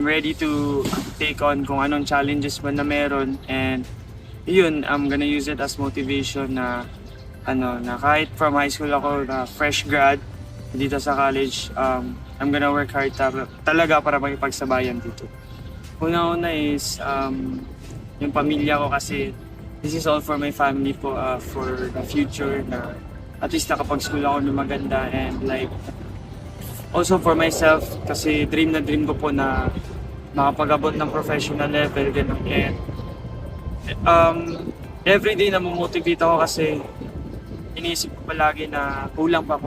Ready to take on kung anong challenges man na meron, and yun, I'm gonna use it as motivation na na kahit from high school ako na fresh grad dito sa college, I'm gonna work hard talaga para makipagsabayan dito. Una-una is yung pamilya ko, kasi this is all for my family po, for the future, na at least nakapag-school ako ng maganda, and like also for myself, kasi dream ko po na makapag-abot ng professional level, ganun. And everyday namomotivate ako, kasi iniisip ko palagi na kulang pa,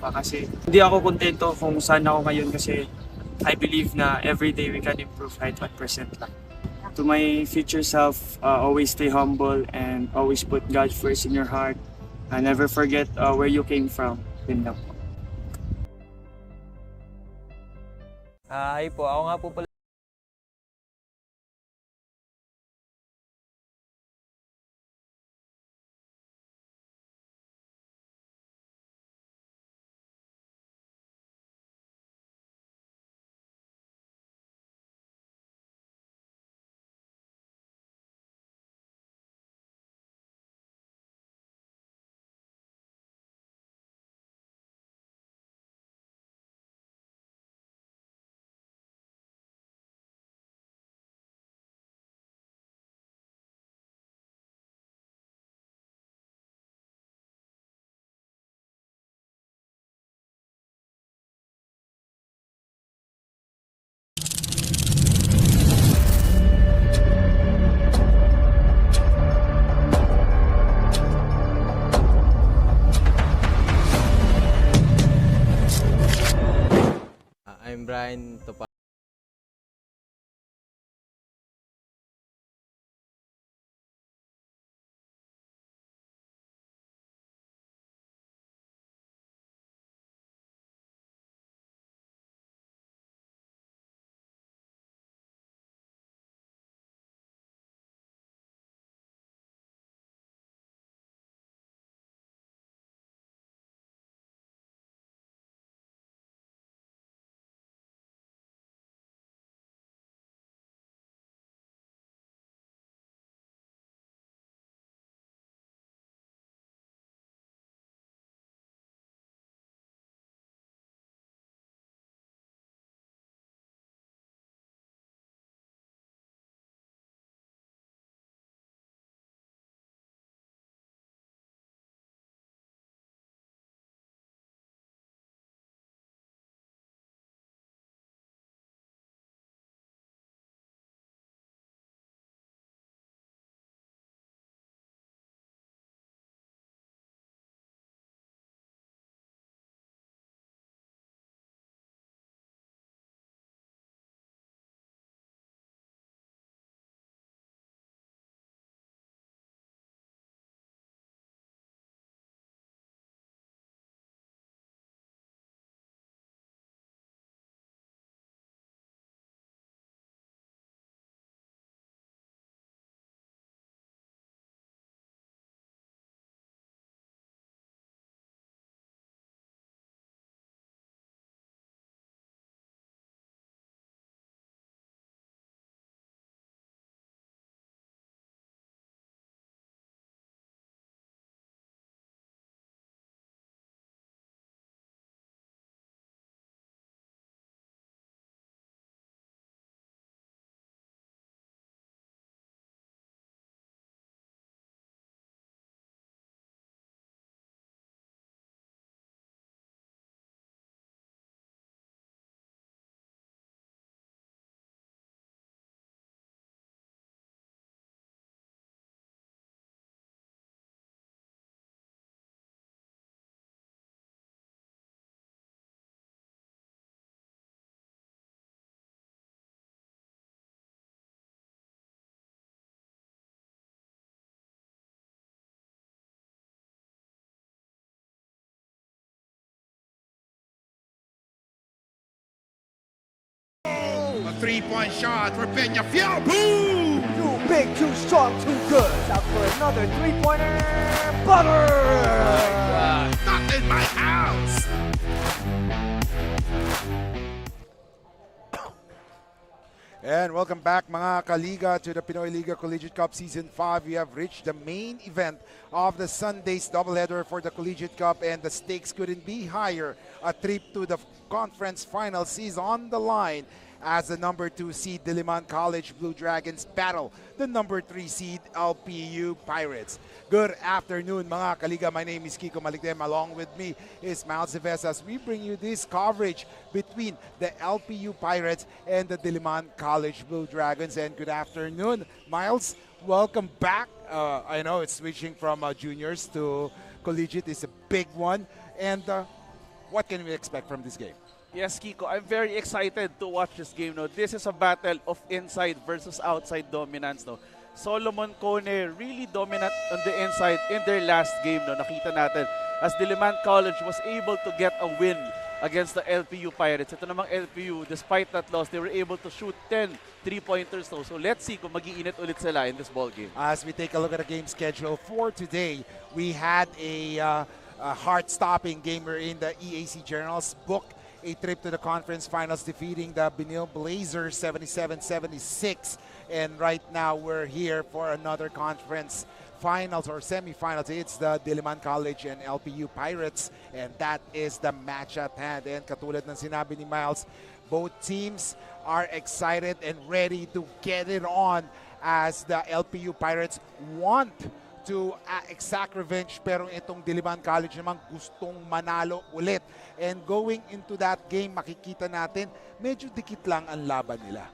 kasi hindi ako kontento kung saan ako ngayon, kasi I believe na everyday we can improve kahit 1% lang. To my future self, always stay humble and always put God first in your heart, and never forget where you came from. Yun lang po. Hi po, ako nga po pala. I'm Brian Topa. A three-point shot for Peñafiel. Boom! Too big, too strong, too good. Out for another three-pointer. Butter! Not in my house. And welcome back mga Kaliga to the Pinoyliga Collegiate Cup Season 5. We have reached the main event of the Sunday's doubleheader for the Collegiate Cup, and the stakes couldn't be higher. A trip to the conference finals is on the line as the number 2 seed Diliman College Blue Dragons battle the number 3 seed LPU Pirates. Good afternoon mga Kaliga. My name is Kiko Maligdem. Along with me is Miles Chavez as we bring you this coverage between the LPU Pirates and the Diliman College Blue Dragons. And good afternoon, Miles. Welcome back. I know it's switching from juniors to collegiate is a big one. And what can we expect from this game? Yes, Kiko, I'm very excited to watch this game. No? This is a battle of inside versus outside dominance. No? Solomon Cone really dominant on the inside in their last game. No? Nakita natin as Diliman College was able to get a win against the LPU Pirates. Ito namang LPU, despite that loss, they were able to shoot 10 3-pointers. No? So let's see kung mag-iinit ulit sila in this ball game. As we take a look at the game schedule for today, we had a heart-stopping game in the EAC Journals book. A trip to the conference finals, defeating the Benil Blazers 77-76. And right now we're here for another conference finals or semifinals. It's the Diliman College and LPU Pirates, and that is the match at hand. And katulad ng sinabi ni Miles, both teams are excited and ready to get it on as the LPU Pirates want to exact revenge, pero itong Diliman College naman gustong manalo ulit. And going into that game, makikita natin, medyo dikit lang ang laban nila.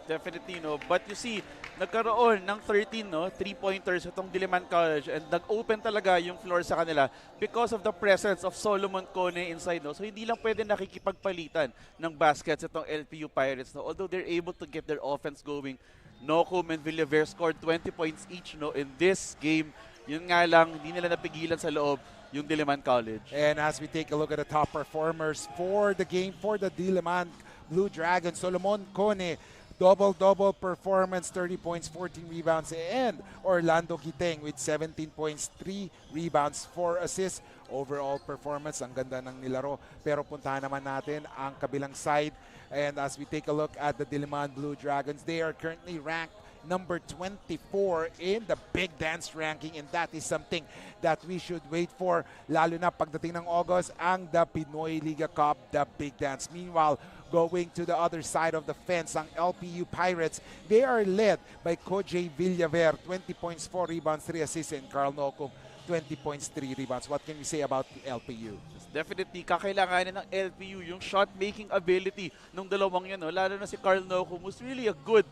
Definitely, no? But you see, nagkaroon ng 13 no, 3-pointers itong Diliman College, and nag-open talaga yung floor sa kanila because of the presence of Solomon Cone inside. No? So hindi lang pwede nakikipagpalitan ng baskets itong LPU Pirates. No? Although they're able to get their offense going, Nocum and Villaver scored 20 points each no, in this game. Yun nga lang, hindi nila napigilan sa loob yung Diliman College. And as we take a look at the top performers for the game for the Diliman Blue Dragons, Solomon Cone, double-double performance, 30 points, 14 rebounds, and Orlando Kiteng with 17 points, 3 rebounds, 4 assists. Overall performance, ang ganda ng nilaro. Pero puntahan naman natin ang kabilang side. And as we take a look at the Diliman Blue Dragons, they are currently ranked number 24 in the Big Dance ranking, and that is something that we should wait for, lalo na pagdating ng August, ang the Pinoyliga Cup, the Big Dance. Meanwhile, going to the other side of the fence, ang LPU Pirates, they are led by Kojay Villaver, 20 points, 4 rebounds, 3 assists, and Carl Nocum, 20 points, 3 rebounds. What can we say about LPU? Definitely, kakailanganin ng LPU yung shot-making ability ng dalawang yun. No? Lalo na si Carl Nocum, who's really a good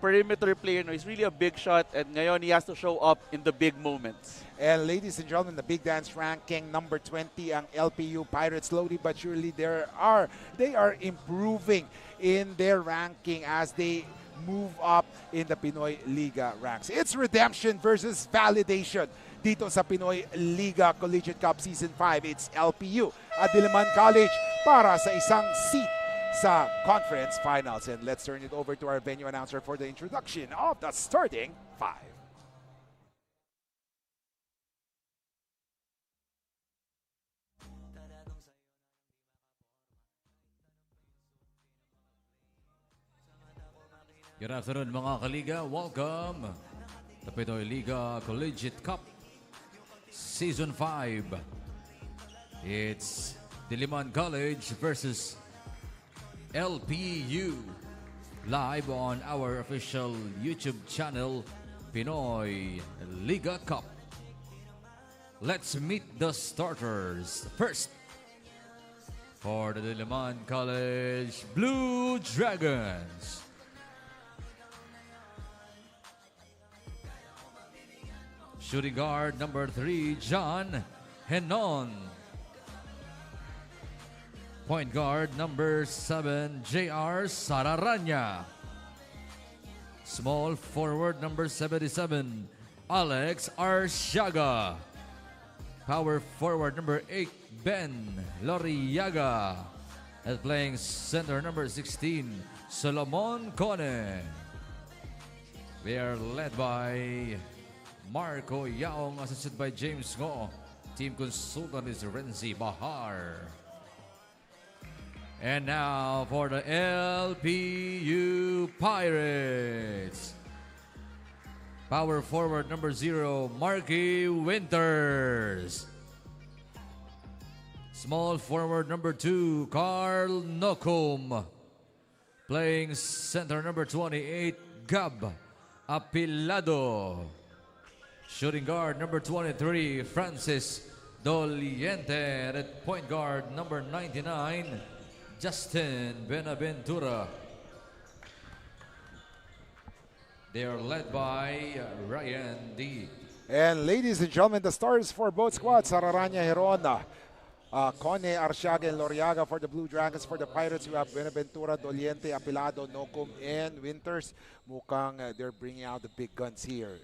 perimeter player. No? He's really a big shot, and ngayon he has to show up in the big moments. And ladies and gentlemen, the Big Dance ranking, number 20 ang LPU Pirates. Slowly but surely, they are improving in their ranking as they move up in the Pinoy Liga ranks. It's redemption versus validation dito sa Pinoy Liga Collegiate Cup Season 5. It's LPU at Diliman College para sa isang seat sa conference finals. And let's turn it over to our venue announcer for the introduction of the starting 5. Good afternoon mga Kaliga. Welcome to Pinoyliga Collegiate Cup Season 5. It's Diliman College versus LPU, live on our official YouTube channel, Pinoy Liga Cup. Let's meet the starters. First, for the Diliman College Blue Dragons, shooting guard number 3, John Henon. Point guard number 7, J.R. Sararanya. Small forward number 77, Alex Arsiaga. Power forward number 8, Ben Loriaga. And playing center number 16, Solomon Cone. They are led by Marco Yaong, assisted by James Ngo. Team consultant is Renzi Bahar. And now for the LPU Pirates. Power forward number 0, Marky Winters. Small forward number 2, Carl Nocum. Playing center number 28, Gab Apilado. Shooting guard number 23, Francis Doliente. And at point guard number 99, Justin Benaventura. They are led by Ryan D. And ladies and gentlemen, the stars for both squads, Sararanya Hirona, Cone, Arsiaga, and Loriaga for the Blue Dragons. For the Pirates, we have Benaventura, Doliente, Apilado, Nocum, and Winters. Mukhang they're bringing out the big guns here.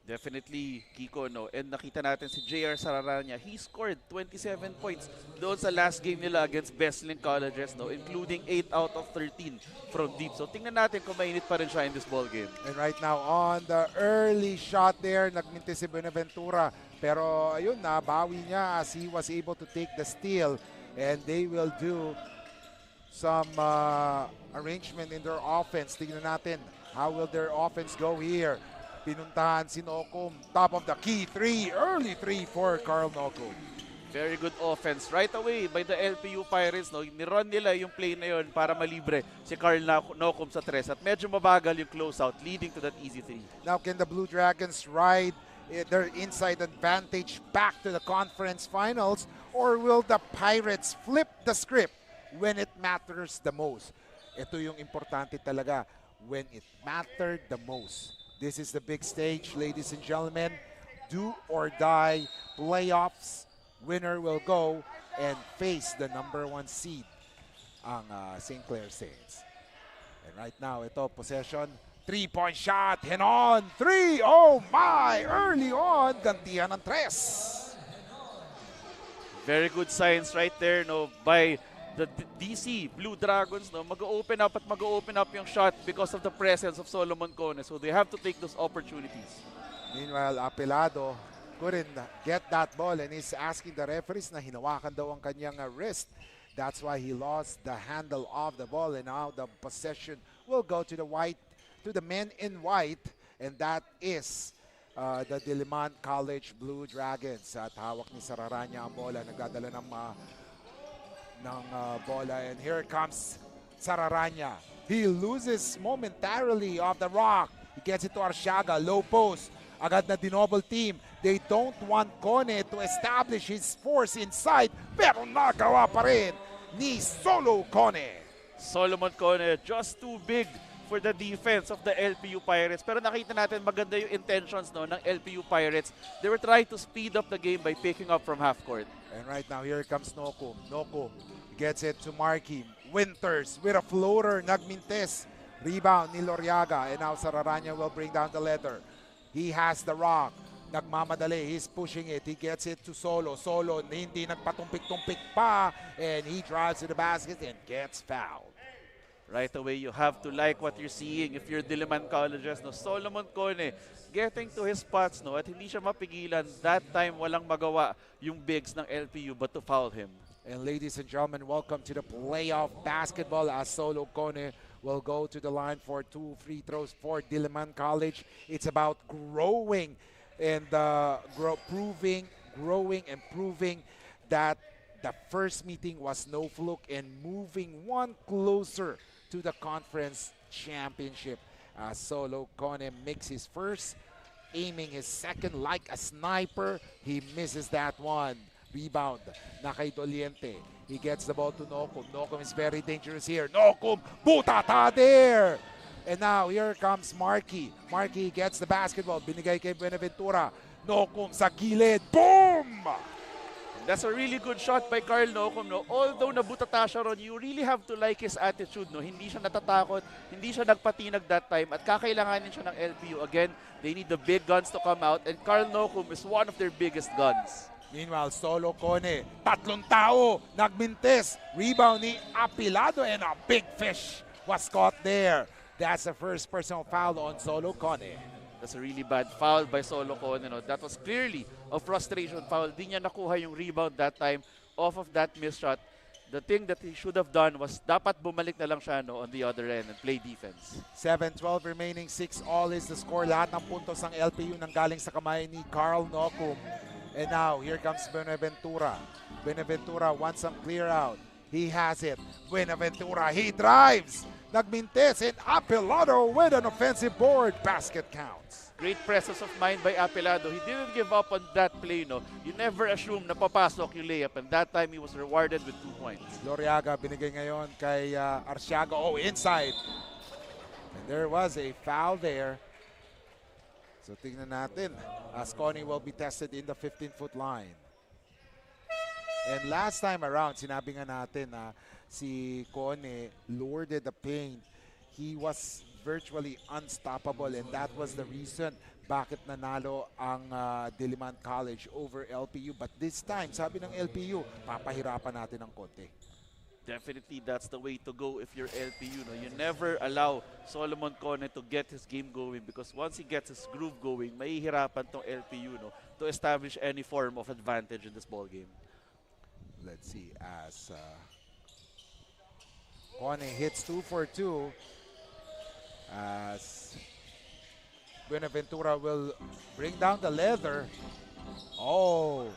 Definitely, Kiko, no? And nakita natin si JR Sararanya. He scored 27 points doon sa last game nila against Besling Colleges, no? Including 8 out of 13 from deep. So tingnan natin kung mainit pa rin siya in this ball game. And right now, on the early shot there, nagminti si Benaventura. Pero ayun, nabawi niya as he was able to take the steal. And they will do some arrangement in their offense. Tingnan natin, how will their offense go here? Pinuntahan si Nocum, top of the key, early three for Carl Nocum. Very good offense right away by the LPU Pirates. No? Nirun nila yung play na yun para malibre si Carl Nocum sa tres. At medyo mabagal yung closeout leading to that easy three. Now can the Blue Dragons ride their inside advantage back to the conference finals, or will the Pirates flip the script when it matters the most? Ito yung importante talaga, when it mattered the most. This is the big stage, ladies and gentlemen. Do or die playoffs. Winner will go and face the number 1 seed, ang St. Clair Saints. And right now, ito, possession. 3-point shot. Henon. 3. Oh my! Early on. Gantihan ng 3. Very good signs right there, no, by the DC Blue Dragons, no, mag-open up yung shot because of the presence of Solomon Cone. So they have to take those opportunities. Meanwhile, Apilado couldn't get that ball and he's asking the referees na hinawakan daw ang kanyang wrist. That's why he lost the handle of the ball, and now the possession will go to the men in white, and that is the Diliman College Blue Dragons. At hawak ni Sararanya ang bola, nagdadala ng bola, and here comes Sararanya. He loses momentarily off the rock. He gets it to Arsiaga, low post. Agad na dinoble team. They don't want Cone to establish his force inside, pero nagawa pa rin ni Solo Cone. Solomon Cone just too big for the defense of the LPU Pirates. Pero nakita natin maganda yung intentions, no, ng LPU Pirates. They were trying to speed up the game by picking up from half court. And right now, here comes Nocum. Nocum gets it to Marky. Winters with a floater, nagmintes. Rebound ni Loriaga, and now Sararanya will bring down the leather. He has the rock. Nagmamadali, he's pushing it. He gets it to Solo. Solo hindi nagpatumpik-tumpik pa, and he drives to the basket and gets fouled. Right away, you have to like what you're seeing if you're Diliman Colleges, no. Solomon Cone getting to his spots, no, at hindi siya mapigilan. That time, walang magawa yung bigs ng LPU but to foul him. And ladies and gentlemen, welcome to the playoff basketball as Solo Cone will go to the line for 2 free throws for Diliman College. It's about growing and proving that the first meeting was no fluke and moving one closer to the conference championship. Solo Cone makes his first, aiming his second like a sniper. He misses that one. Rebound na kay Doliente. He gets the ball to Nocum. Nocum is very dangerous here. Nocum, butata there! And now here comes Marky. Marky gets the basketball. Binigay kay Benaventura. Nocum sa gilid. Boom! That's a really good shot by Carl Nocum, no. Although nabutata siya ron, you really have to like his attitude, no. Hindi siya natatakot, hindi siya nagpatinag that time, at kakailanganin siya ng LPU. Again, they need the big guns to come out, and Carl Nocum is one of their biggest guns. Meanwhile, Solo Cone, tatlong tao, nagmintes. Rebound ni Apilado, and a big fish was caught there. That's the first personal foul on Solo Cone. That's a really bad foul by Solo Cone, no. That was clearly a frustration foul. Di niya nakuha yung rebound that time off of that missed shot. The thing that he should have done was dapat bumalik na lang siya no, on the other end and play defense. 7-12 remaining, 6-all is the score. Lahat ng puntos ng LPU nanggaling sa kamay ni Carl Nocum. And now, here comes Buenaventura. Buenaventura wants some clear out. He has it. Buenaventura, he drives. Nagmintes and Apelado with an offensive board. Basket counts. Great presence of mind by Apelado. He didn't give up on that play. No? You never assume na papasok yung layup. And that time, he was rewarded with 2 points. Loriaga binigay ngayon kay Arsiaga. Oh, inside. And there was a foul there. So tingnan natin as Connie will be tested in the 15-foot line. And last time around, sinabi nga natin na si Connie lured the paint. He was virtually unstoppable and that was the reason bakit nanalo ang Diliman College over LPU. But this time, sabi ng LPU, papahirapan natin ng konti. Definitely, that's the way to go if you're LPU. No? You never allow Solomon Cone to get his game going because once he gets his groove going, mahihirapan tong LPU no, to establish any form of advantage in this ball game. Let's see as Cone hits 2 for 2 as Buenaventura will bring down the leather. Oh,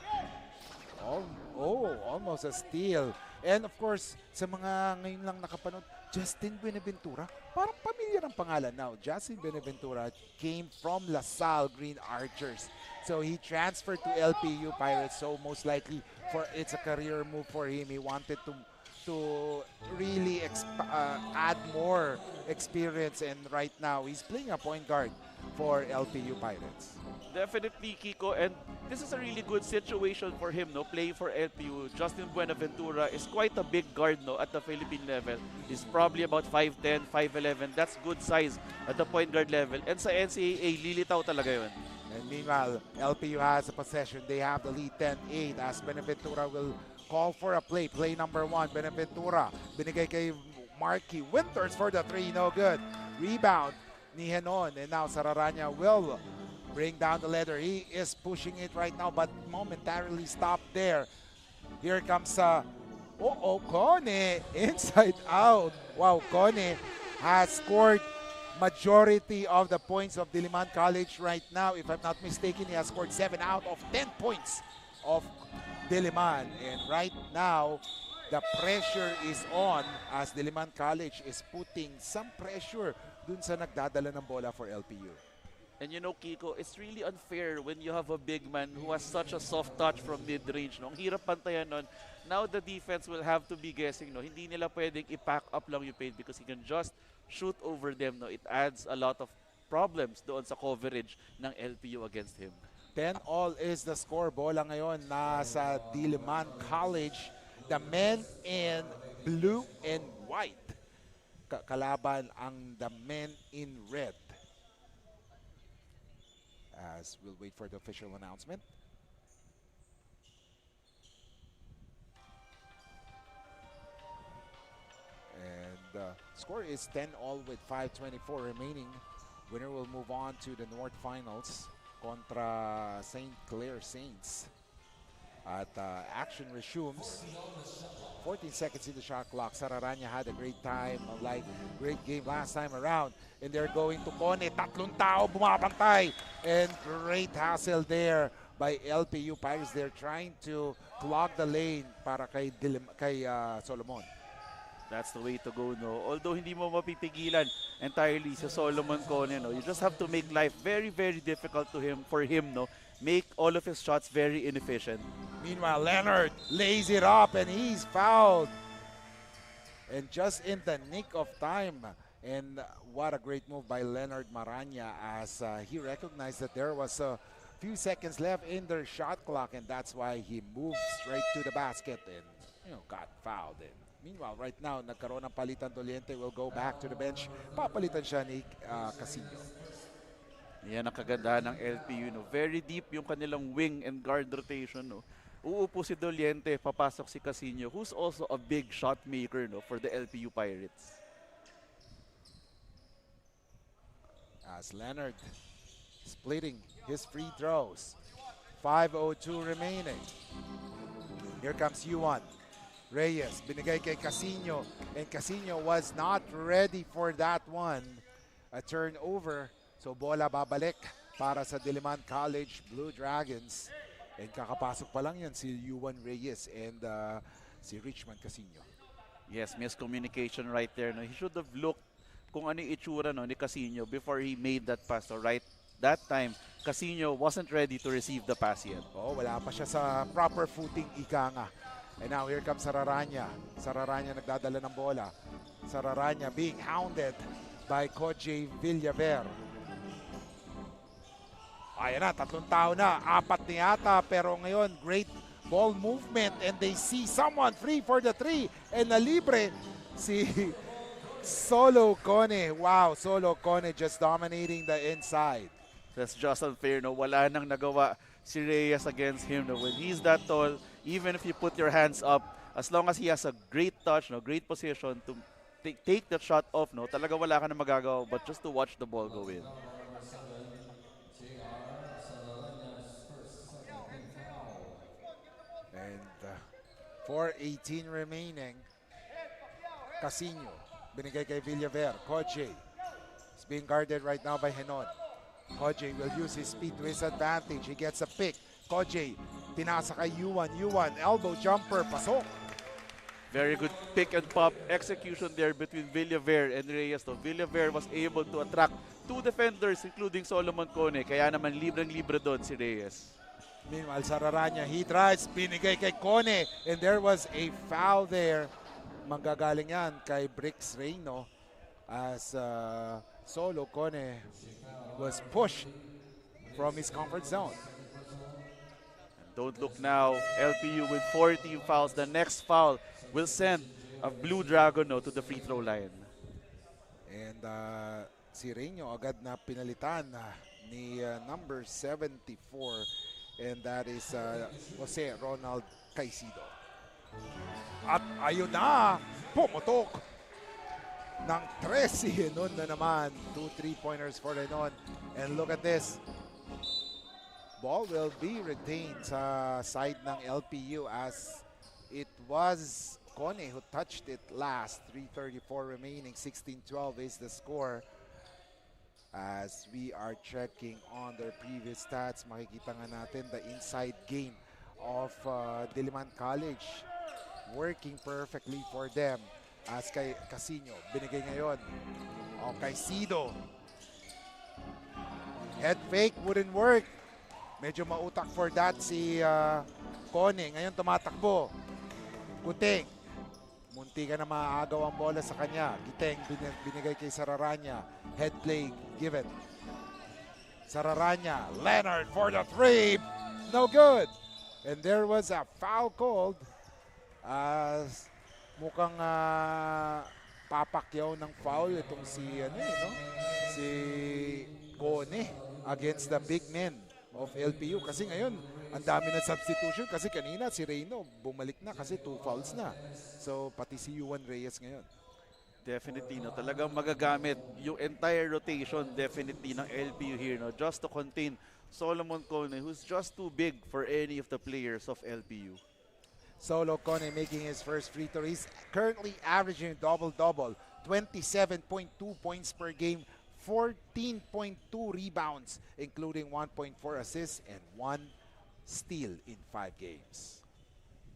almost a steal. And of course, sa mga ngayon lang nakapanood, Justin Buenaventura, parang pamilya ng pangalan now. Justin Buenaventura came from LaSalle Green Archers. So he transferred to LPU Pirates. So most likely, it's a career move for him. He wanted to really add more experience. And right now, he's playing a point guard for LPU Pirates. Definitely, Kiko, and this is a really good situation for him, no? Playing for LPU. Justin Buenaventura is quite a big guard, no? At the Philippine level. He's probably about 5'10", 5'11". That's good size at the point guard level. And sa NCAA, lilitaw talaga yun. And meanwhile, LPU has a possession. They have the lead 10-8 as Buenaventura will call for a play. Play number 1, Buenaventura. Binigay kay Marky Winters for the 3, no good. Rebound ni Henon. And now Sararanya will bring down the leather. He is pushing it right now, but momentarily stopped there. Here comes Cone inside out. Wow, Cone has scored majority of the points of Diliman College right now. If I'm not mistaken, he has scored 7 out of 10 points of Diliman. And right now, the pressure is on as Diliman College is putting some pressure dun sa nagdadala ng bola for LPU. And you know, Kiko, it's really unfair when you have a big man who has such a soft touch from mid-range. No? Ang hirap pantayan nun. Now the defense will have to be guessing. No? Hindi nila pwedeng i-pack up lang yung paint because he can just shoot over them. No? It adds a lot of problems doon sa coverage ng LPU against him. 10-all is the score. Bola ngayon nasa Diliman College. The men in blue and white. Kalaban ang the men in red. As we'll wait for the official announcement. And the score is 10-all with 5:24 remaining. Winner will move on to the North Finals contra St. Clair Saints. At action resumes. 14 seconds in the shot clock. Sararanya had a great time, great game last time around. And they're going to Cone. Tatlong tao bumabantay. And great hassle there by LPU Pirates. They're trying to clog the lane para kay Solomon. That's the way to go, no? Although hindi mo mapipigilan entirely sa Solomon Cone, no? You just have to make life very, very difficult for him, no? Make all of his shots very inefficient. Meanwhile, Leonard lays it up and he's fouled. And just in the nick of time. And what a great move by Leonard Maranya as he recognized that there was a few seconds left in their shot clock, and that's why he moved straight to the basket and got fouled. And meanwhile, right now, nagkaroon ng palitan. Doliente will go back to the bench. Papalitan siya ni Casino. Yan ang kagandahan ng LPU, no? Very deep yung kanilang wing and guard rotation, no? Uupo si Doliente, papasok si Casino, who's also a big shot maker, no, for the LPU Pirates. As Leonard splitting his free throws. 5:02 remaining. Here comes Yuan. Reyes, binigay kay Casino, and Casino was not ready for that one. A turnover, so bola babalik para sa Diliman College Blue Dragons. And kakapasok pa lang yan si Yuan Reyes and si Richmond Casino. Yes, miscommunication right there. No? He should have looked kung ano yung itsura no, ni Casino before he made that pass. So right that time, Casino wasn't ready to receive the pass yet. Oh, wala pa siya sa proper footing, ika nga. And now here comes Sararanya. Sararanya nagdadala ng bola. Sararanya being hounded by Coach Villaver. Ayan na, 3 tao na. 4 na yata, pero ngayon, great ball movement and they see someone free for the 3 and na libre si Solo Cone. Wow, Solo Cone just dominating the inside. That's just unfair. No? Wala nang nagawa si Reyes against him. No? When he's that tall, even if you put your hands up, as long as he has a great touch, no, great position to take the shot off, no, talaga wala ka na magagawa but just to watch the ball go in. And 4:18 remaining. Casino, binigay kay Villaver. Koje is being guarded right now by Henon. Koje will use his speed to his advantage. He gets a pick. Koje, pinasa kay Yuan. Yuan, elbow jumper, pasok. Very good pick and pop execution there between Villaver and Reyes. No? Villaver was able to attract 2 defenders including Solomon Cone. Kaya naman libreng-libre doon si Reyes. Meanwhile, Sararanya, he drives, binigay kay Cone. And there was a foul there. Manggagaling yan kay Brix Reyno as Solo Cone was pushed from his comfort zone. And don't look now, LPU with 14 fouls. The next foul will send a Blue Dragon no, to the free throw line. And si Reyno agad na pinalitan ni number 74. And that is Jose Ronald Caicedo. At ayun na, pumutok ng 13. Henon na naman. 2 3-pointers for Henon. And look at this. Ball will be retained sa side ng LPU as it was Cone who touched it last. 3:34 remaining. 16-12 is the score. As we are checking on their previous stats, makikita nga natin the inside game of Diliman College working perfectly for them. As kay Casino, binigay ngayon. O Caicedo. Head fake wouldn't work. Medyo mautak for that si Cone. Ngayon tumatakbo. Guteng. Munti ka na maaagaw ang bola sa kanya. Giteng binigay kay Sararanya. Head play given. Sararanya. Leonard for the 3. No good. And there was a foul called as mukhang papakyaw ng foul itong si si Cone against the big men of LPU. Kasi ngayon, ang dami ng substitution kasi kanina si Reyno bumalik na kasi 2 fouls na. So pati si Yuan Reyes ngayon. Definitely, no, talagang magagamit yung entire rotation definitely ng LPU here, no, just to contain Solomon Cone, who's just too big for any of the players of LPU. Solo Cone making his first free throw. He's currently averaging double-double, 27.2 points per game, 14.2 rebounds, including 1.4 assists and 1 steal in 5 games.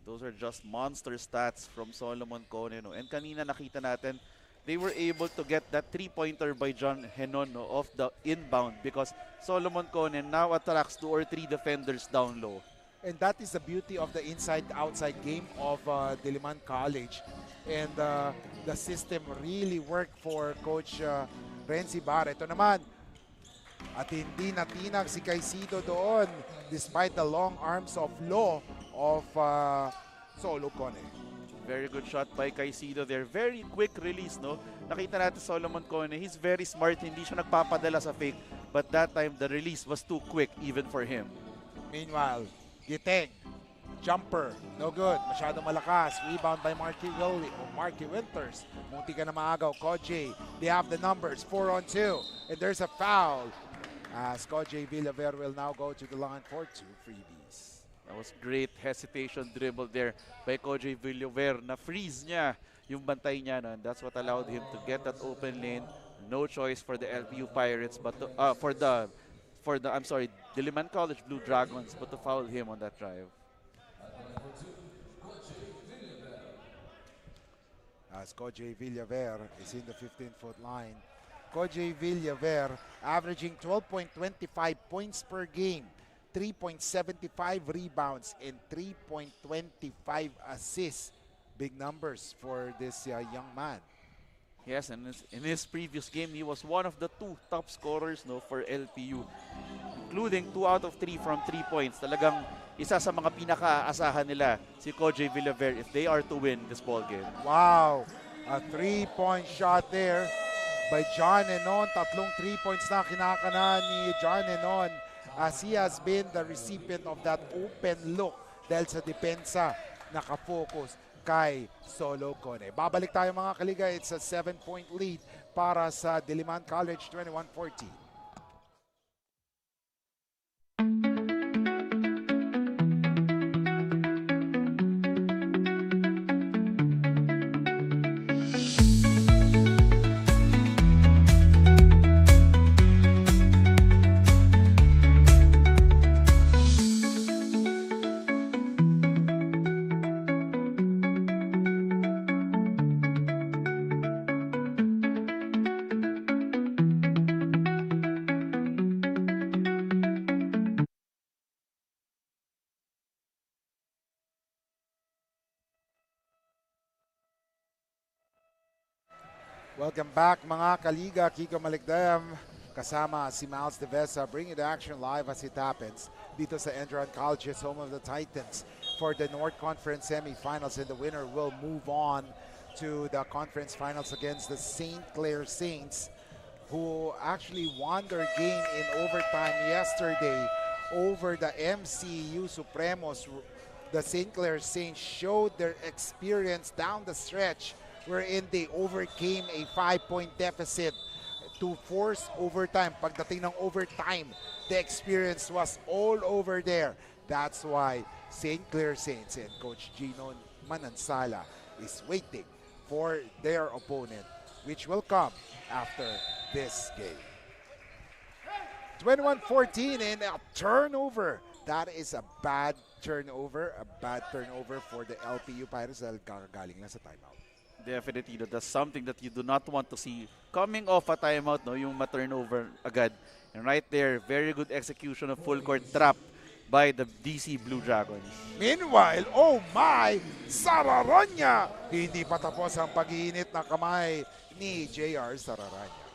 Those are just monster stats from Solomon Cone. No? And kanina nakita natin, they were able to get that 3-pointer by John Henon no, off the inbound because Solomon Cone now attracts 2 or 3 defenders down low. And that is the beauty of the inside-outside game of Diliman College. And the system really worked for Coach Renzi Barra. Ito naman, at hindi natinag si Caicedo doon despite the long arms of Law of Solo Cone. Very good shot by Caicedo there. Very quick release, no? Nakita natin Solomon Cone, he's very smart. Hindi siya nagpapadala sa fake. But that time, the release was too quick even for him. Meanwhile, Giteng, jumper, no good. Masyado malakas. Rebound by Marky Winters. Munti ka na maagaw. Koje, they have the numbers. 4-on-2. And there's a foul. As Koje Villaver will now go to the line for 2 freebies. That was great hesitation dribble there by Koji Villaver. Na-freeze niya yung bantay niya, no? And that's what allowed him to get that open lane. No choice for the LPU Pirates, but to, Diliman College Blue Dragons, but to foul him on that drive. As Koji Villaver is in the 15-foot line. Koji Villaver averaging 12.25 points per game, 3.75 rebounds, and 3.25 assists. Big numbers for this young man. Yes, and in his previous game, he was one of the 2 top scorers, no, for LPU, including 2 out of 3 from 3 points. Talagang isa sa mga pinaka-aasahan nila si Koji Villaver if they are to win this ball game. Wow! A 3-point shot there by John Enon. Tatlong 3 points na kinakana ni John Enon as he has been the recipient of that open look dahil sa depensa nakafocus kay Solo Kone. Babalik tayo mga kaliga. It's a 7-point lead para sa Diliman College, 21-14. Welcome back mga kaliga. Kiko Maligdam kasama si Miles Devesa bringing the action live as it happens dito sa ENDERUN Collegiate, home of the Titans for the North Conference semifinals, and the winner will move on to the conference finals against the St. Clair Saints, who actually won their game in overtime yesterday over the MCU Supremos. The St. Clair Saints showed their experience down the stretch wherein they overcame a 5-point deficit to force overtime. Pagdating ng overtime, the experience was all over there. That's why St. Clair Saints and Coach Gino Manansala is waiting for their opponent, which will come after this game. 21-14 and a turnover. That is a bad turnover for the LPU Pirates dahil kakagaling lang sa timeout. Definitely, that's something that you do not want to see coming off a timeout, no, yung ma-turnover agad. And right there, very good execution of full court trap by the DC Blue Dragons. Meanwhile, oh my, Sararanya! Hindi pa tapos ang pag-iinit na kamay ni JR Sararanya.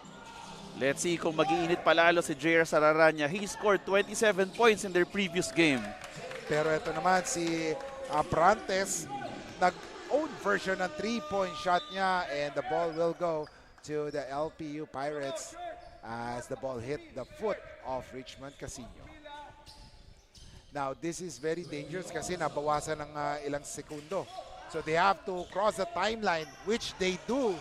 Let's see kung mag-iinit palalo si JR Sararanya. He scored 27 points in their previous game. Pero ito naman si Abrantes, own version ng 3-point shot niya, and the ball will go to the LPU Pirates as the ball hit the foot of Richmond Casino. Now, this is very dangerous kasi nabawasan ng ilang sekundo. So they have to cross the timeline, which they do.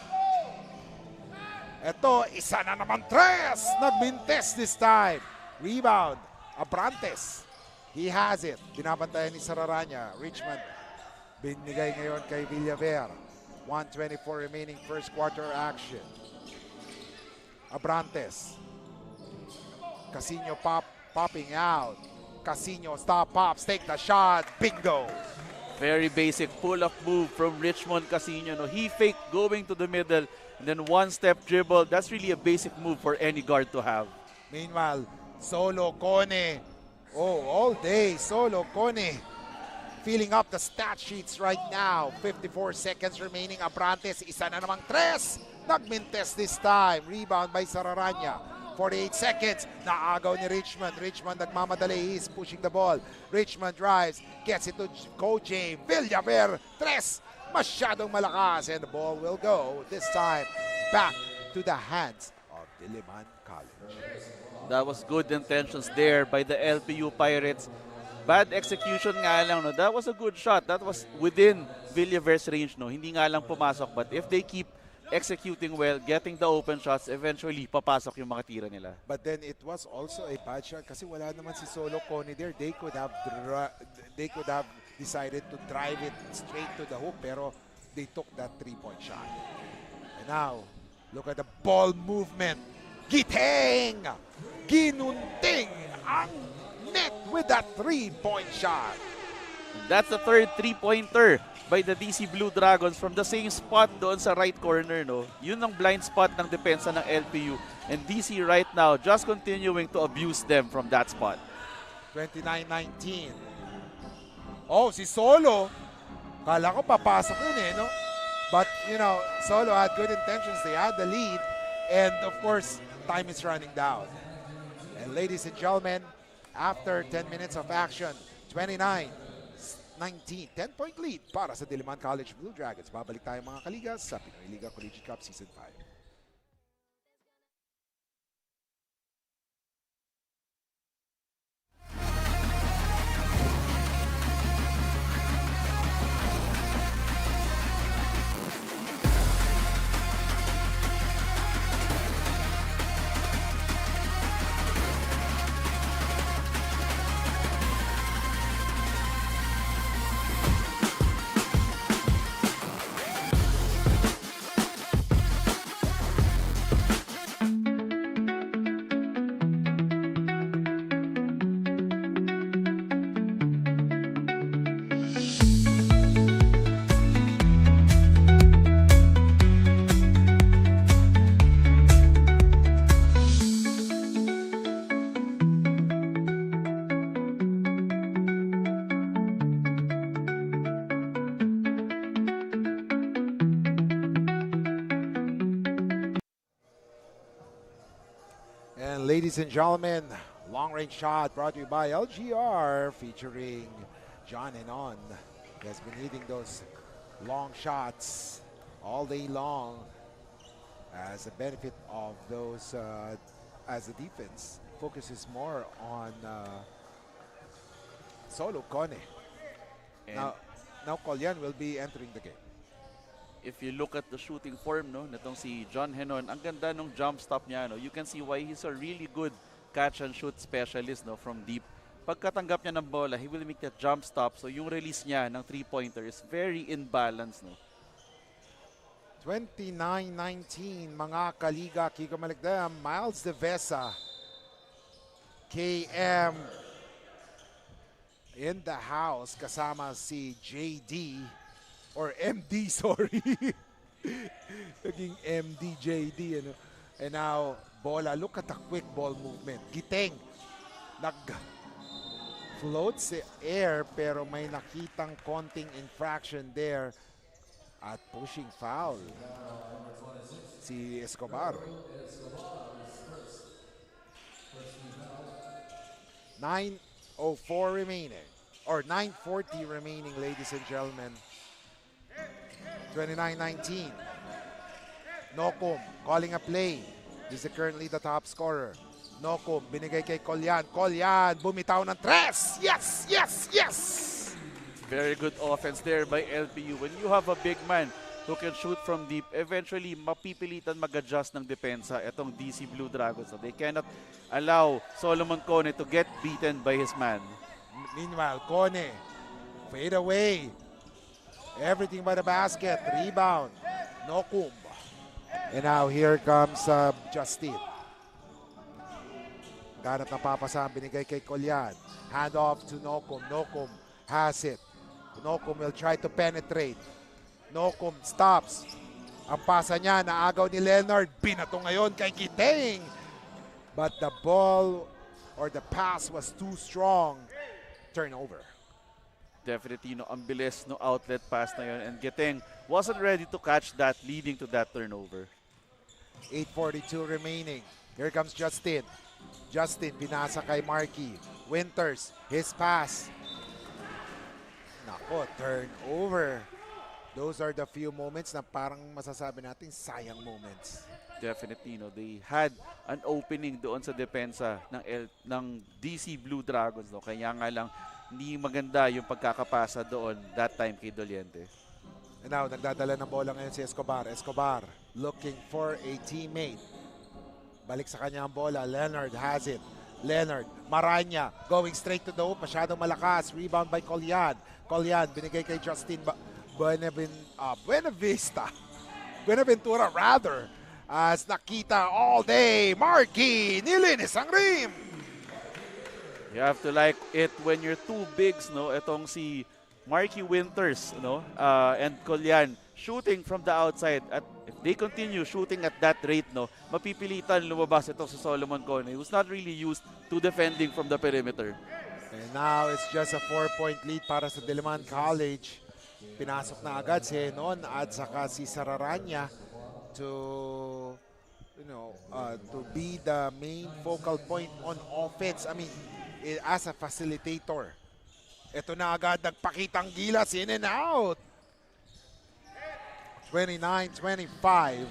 Ito, isa na naman tres! Nagmintes this time. Rebound, Abrantes. He has it. Binabantayan ni Sararanya. Richmond binigay ngayon kay Villaver. 1:24 remaining first quarter action. Abrantes. Casino popping out. Casino stop pops, take the shot. Bingo! Very basic pull-up move from Richmond Casino. No, he faked going to the middle and then one-step dribble. That's really a basic move for any guard to have. Meanwhile, Solo Kone. Oh, all day, Solo Kone. Filling up the stat sheets right now. 54 seconds remaining. Abrantes, isa na namang tres. Nagmintes this time. Rebound by Sararanya. 48 seconds. Naagaw ni Richmond. Richmond nagmamadali. He's pushing the ball. Richmond drives. Gets it to Coach Villaver. Tres. Masyadong malakas. And the ball will go this time back to the hands of Diliman College. That was good intentions there by the LPU Pirates. Bad execution nga lang, no. That was a good shot. That was within Villaver's range, no. Hindi nga lang pumasok, but if they keep executing well, getting the open shots, eventually papasok yung mga tira nila. But then it was also a bad shot kasi wala naman si Solo Coney there. They could have decided to drive it straight to the hoop pero they took that 3-point shot. And now, look at the ball movement. Giteng! Ginunting ang net with that 3-point shot. That's the third three-pointer by the DC Blue Dragons from the same spot doon sa right corner, no? Yun ang blind spot ng depensa ng LPU. And DC right now just continuing to abuse them from that spot. 29-19. Oh, si Solo. Kala ko papasok yun eh, no? But, you know, Solo had good intentions. They had the lead. And, of course, time is running down. And ladies and gentlemen, after 10 minutes of action, 29-19, 10-point lead para sa Diliman College Blue Dragons. Babalik tayo mga kaliga sa Pinoyliga Collegiate Cup Season 5. And ladies and gentlemen, long range shot brought to you by LGR featuring John Enon. He has been hitting those long shots all day long as a benefit of those as the defense focuses more on Solo Cone. Now Collian will be entering the game. If you look at the shooting form, no, natong si John Henon, ang ganda nung jump stop niya, no. You can see why he's a really good catch and shoot specialist, no, from deep. Pagkatanggap niya ng bola, he will make that jump stop. So yung release niya ng three-pointer is very in balance, no. 29-19 mga kaliga, Kiko Maligdam, Miles De Vesa, KM in the house kasama si JD or MD, sorry. Naging MD, JD, ano. And now, bola, look at the quick ball movement. Giteng, nag-float sa air pero may nakitang konting infraction there at pushing foul. Si Escobar. 9:04 remaining, or 9:40 remaining, ladies and gentlemen. 29-19. Nokum calling a play. This is currently the top scorer. Nokum binigay kay Collian. Collian bumitaw ng tres. Yes, yes, yes. Very good offense there by LPU. When you have a big man who can shoot from deep, eventually mapipilitan mag-adjust ng depensa itong DC Blue Dragons. So they cannot allow Solomon Cone to get beaten by his man. Meanwhile, Cone fade away. Everything by the basket. Rebound. Nokum. And now here comes Justin. Ganap na papasa, binigay kay Collian. Hand off to Nokum. Nokum has it. Nokum will try to penetrate. Nokum stops. Ang pasa niya, naagaw ni Leonard. Binato ngayon kay Giteng. But the ball or the pass was too strong. Turnover. Definitely, no, ang bilis no outlet pass na yun. And Giteng wasn't ready to catch that, leading to that turnover. 8:42 remaining. Here comes Justin. Justin, binasa kay Markey. Winters, his pass. Nako, turnover. Those are the few moments na parang masasabi natin sayang moments. Definitely, no, they had an opening doon sa depensa ng DC Blue Dragons. No? Kaya nga lang, hindi maganda yung pagkakapasa doon that time kay Doliente. And now, nagdadala ng bola ngayon si Escobar. Escobar, looking for a teammate. Balik sa kanya ang bola. Leonard has it. Leonard, Maranya, going straight to the hoop. Masyadong malakas. Rebound by Collian. Collian, binigay kay Justin Buenaventura rather. As nakita all day, Marky, nilinis ang rim. You have to like it when you're two bigs, no? Itong si Marky Winters, no? And Collian shooting from the outside. At if they continue shooting at that rate, no, mapipilitan lumabas ito si Solomon Cone, who's not really used to defending from the perimeter. And now it's just a 4-point lead para sa Diliman College. Pinasok na agad si Henon at saka si Sararanya to to be the main focal point on offense. I mean, as a facilitator. Ito na agad nagpakitang gilas, in and out. 29-25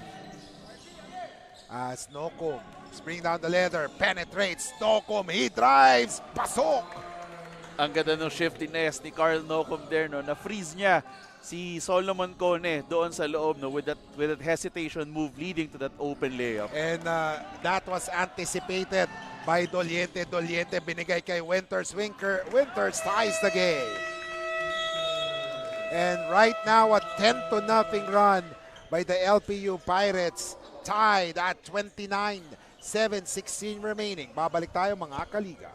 as Nokom bring down the ladder, penetrates. Nokom, he drives, pasok. Ang ganda ng shiftiness ni Carl Nocum there, no? Na-freeze niya si Solomon Cone doon sa loob, no? With that hesitation move leading to that open layup. And that was anticipated by Doliente. Doliente binigay kay Winters. Winters ties the game. And right now a 10-0 run by the LPU Pirates, tied at 29, 7:16 remaining. Babalik tayo mga kaliga.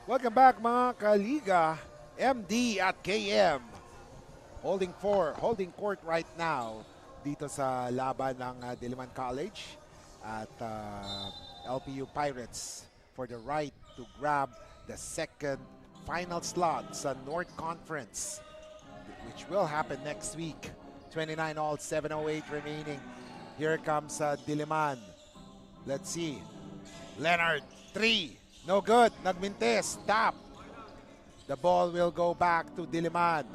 Welcome back mga kaliga. MD at KM holding court right now dito sa laban ng Diliman College at LPU Pirates for the right to grab the second final slot sa North Conference, which will happen next week. 29 all, 7:08 remaining. Here comes Diliman. Let's see. Leonard, 3. No good. Nagmintes. Tap. The ball will go back to Diliman.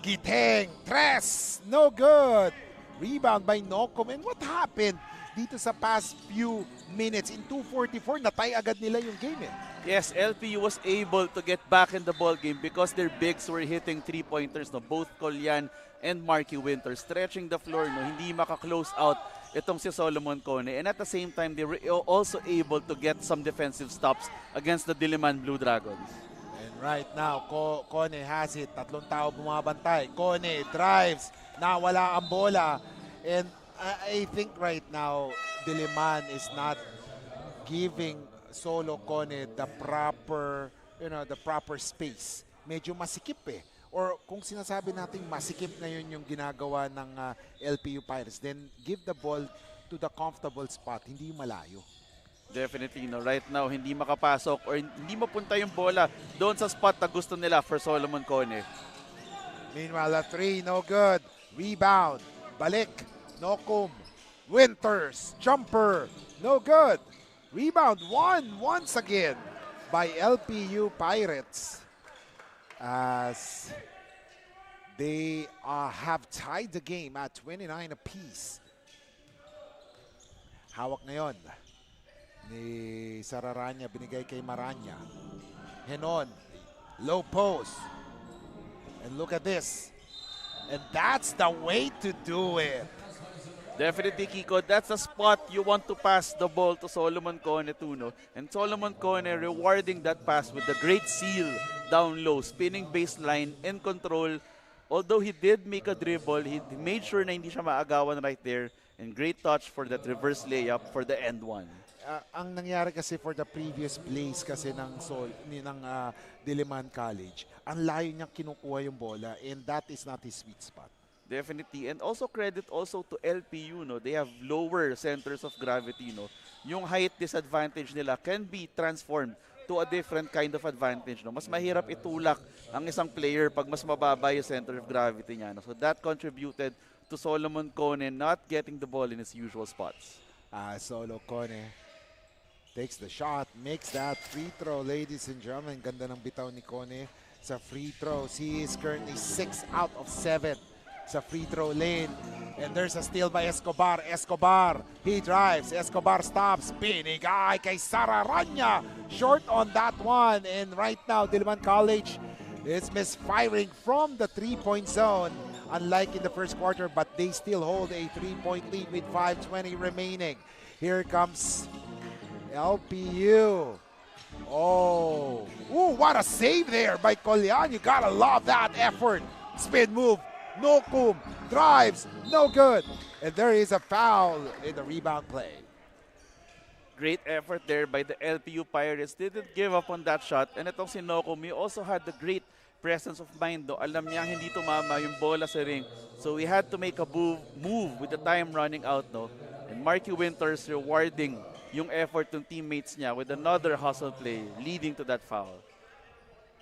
Giteng. Tres. No good. Rebound by Nocum. And what happened dito sa past few minutes? In 2:44, natay agad nila yung game eh. Yes, LPU was able to get back in the ball game because their bigs were hitting three-pointers, no? Both Collian and Marky Winters stretching the floor, no? Hindi maka-close out itong si Solomon Cone. And at the same time, they were also able to get some defensive stops against the Diliman Blue Dragons. And right now, Cone has it. Tatlong tao bumabantay. Cone drives. Nawala ang bola. And I think right now, Diliman is not giving Solo Cone the proper space. Medyo masikip eh. Or kung sinasabi natin masikip ngayon yung ginagawa ng LPU Pirates, then give the ball to the comfortable spot, hindi malayo. Definitely, no. Right now, hindi makapasok or hindi mapunta yung bola doon sa spot na gusto nila for Solomon Cone. Meanwhile, a 3, no good. Rebound, balik, Nocum, Winters, jumper, no good. Rebound, once again by LPU Pirates, as they have tied the game at 29 apiece. Hawak na yon ni Sararanya, binigay kay Maranya. Henon, low post. And look at this. And that's the way to do it. Definitely, Kiko, that's the spot you want to pass the ball to Solomon Cone to, no? And Solomon Cone rewarding that pass with the great seal down low, spinning baseline, in control, although he did make a dribble, he made sure na hindi siya maagawan right there. And great touch for that reverse layup for the end one. Ang nangyari kasi for the previous plays kasi ng Diliman College, ang layo niya kinukuha yung bola and that is not his sweet spot. Definitely. And also credit also to LPU, no? They have lower centers of gravity, no? Yung height disadvantage nila can be transformed to a different kind of advantage, no? Mas mahirap itulak ang isang player pag mas mababa yung center of gravity niya, no? So that contributed to Solomon Cone not getting the ball in his usual spots. Solo Cone takes the shot, makes that free throw, ladies and gentlemen. Ganda ng bitaw ni Cone sa free throws. He is currently 6 out of 7 sa free throw lane. And there's a steal by Escobar. Escobar, he drives. Escobar stops. Binigay kay Sararanya. Short on that one. And right now, Diliman College is misfiring from the three-point zone. Unlike in the first quarter, but they still hold a 3-point lead with 5:20 remaining. Here comes LPU. Oh, ooh, what a save there by Collian. You gotta love that effort. Spin move, no kum, drives, no good. And there is a foul in the rebound play. Great effort there by the LPU Pirates. Didn't give up on that shot. And itong si Nokum, he also had the great presence of mind, do. Alam niya hindi tumama yung bola sa ring. So we had to make a move with the time running out, no? And Marky Winters rewarding yung effort ng teammates niya with another hustle play leading to that foul.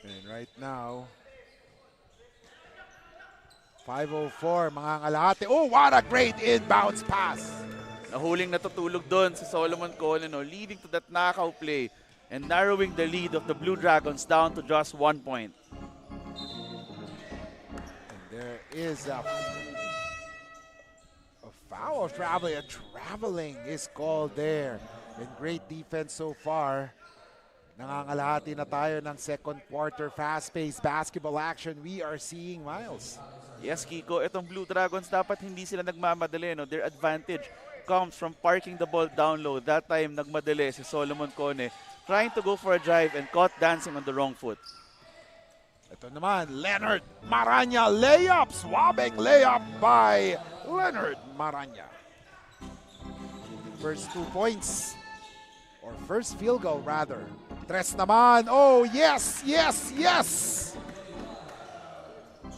And right now, 5:04, mga ngalahati. Oh, what a great inbounds pass. Nahuling natutulog doon si Solomon Cone, no? Leading to that knockout play and narrowing the lead of the Blue Dragons down to just 1 point. There is a foul of traveling. A traveling is called there. And great defense so far. Nangangalahati na tayo ng second quarter fast-paced basketball action. We are seeing Miles. Yes, Kiko. Itong Blue Dragons, dapat hindi sila nagmamadali, no? Their advantage comes from parking the ball down low. That time, nagmadali si Solomon Cone, trying to go for a drive and caught dancing on the wrong foot. Ito naman, Leonard Maranya layup. Swabbing layup by Leonard Maranya. First 2 points. Or first field goal rather. Tres naman. Oh, yes, yes, yes.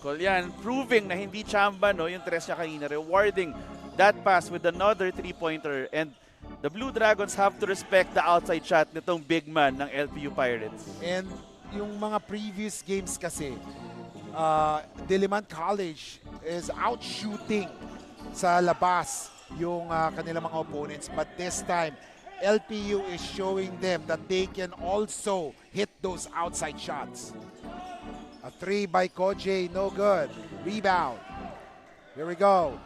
Collian proving na hindi chamba, no, yung tres niya kanina. Rewarding that pass with another three-pointer. And the Blue Dragons have to respect the outside shot nitong big man ng LPU Pirates. And yung mga previous games kasi, Diliman College is outshooting sa labas yung kanilang mga opponents. But this time, LPU is showing them that they can also hit those outside shots. A 3 by Koje, no good. Rebound. Here we go.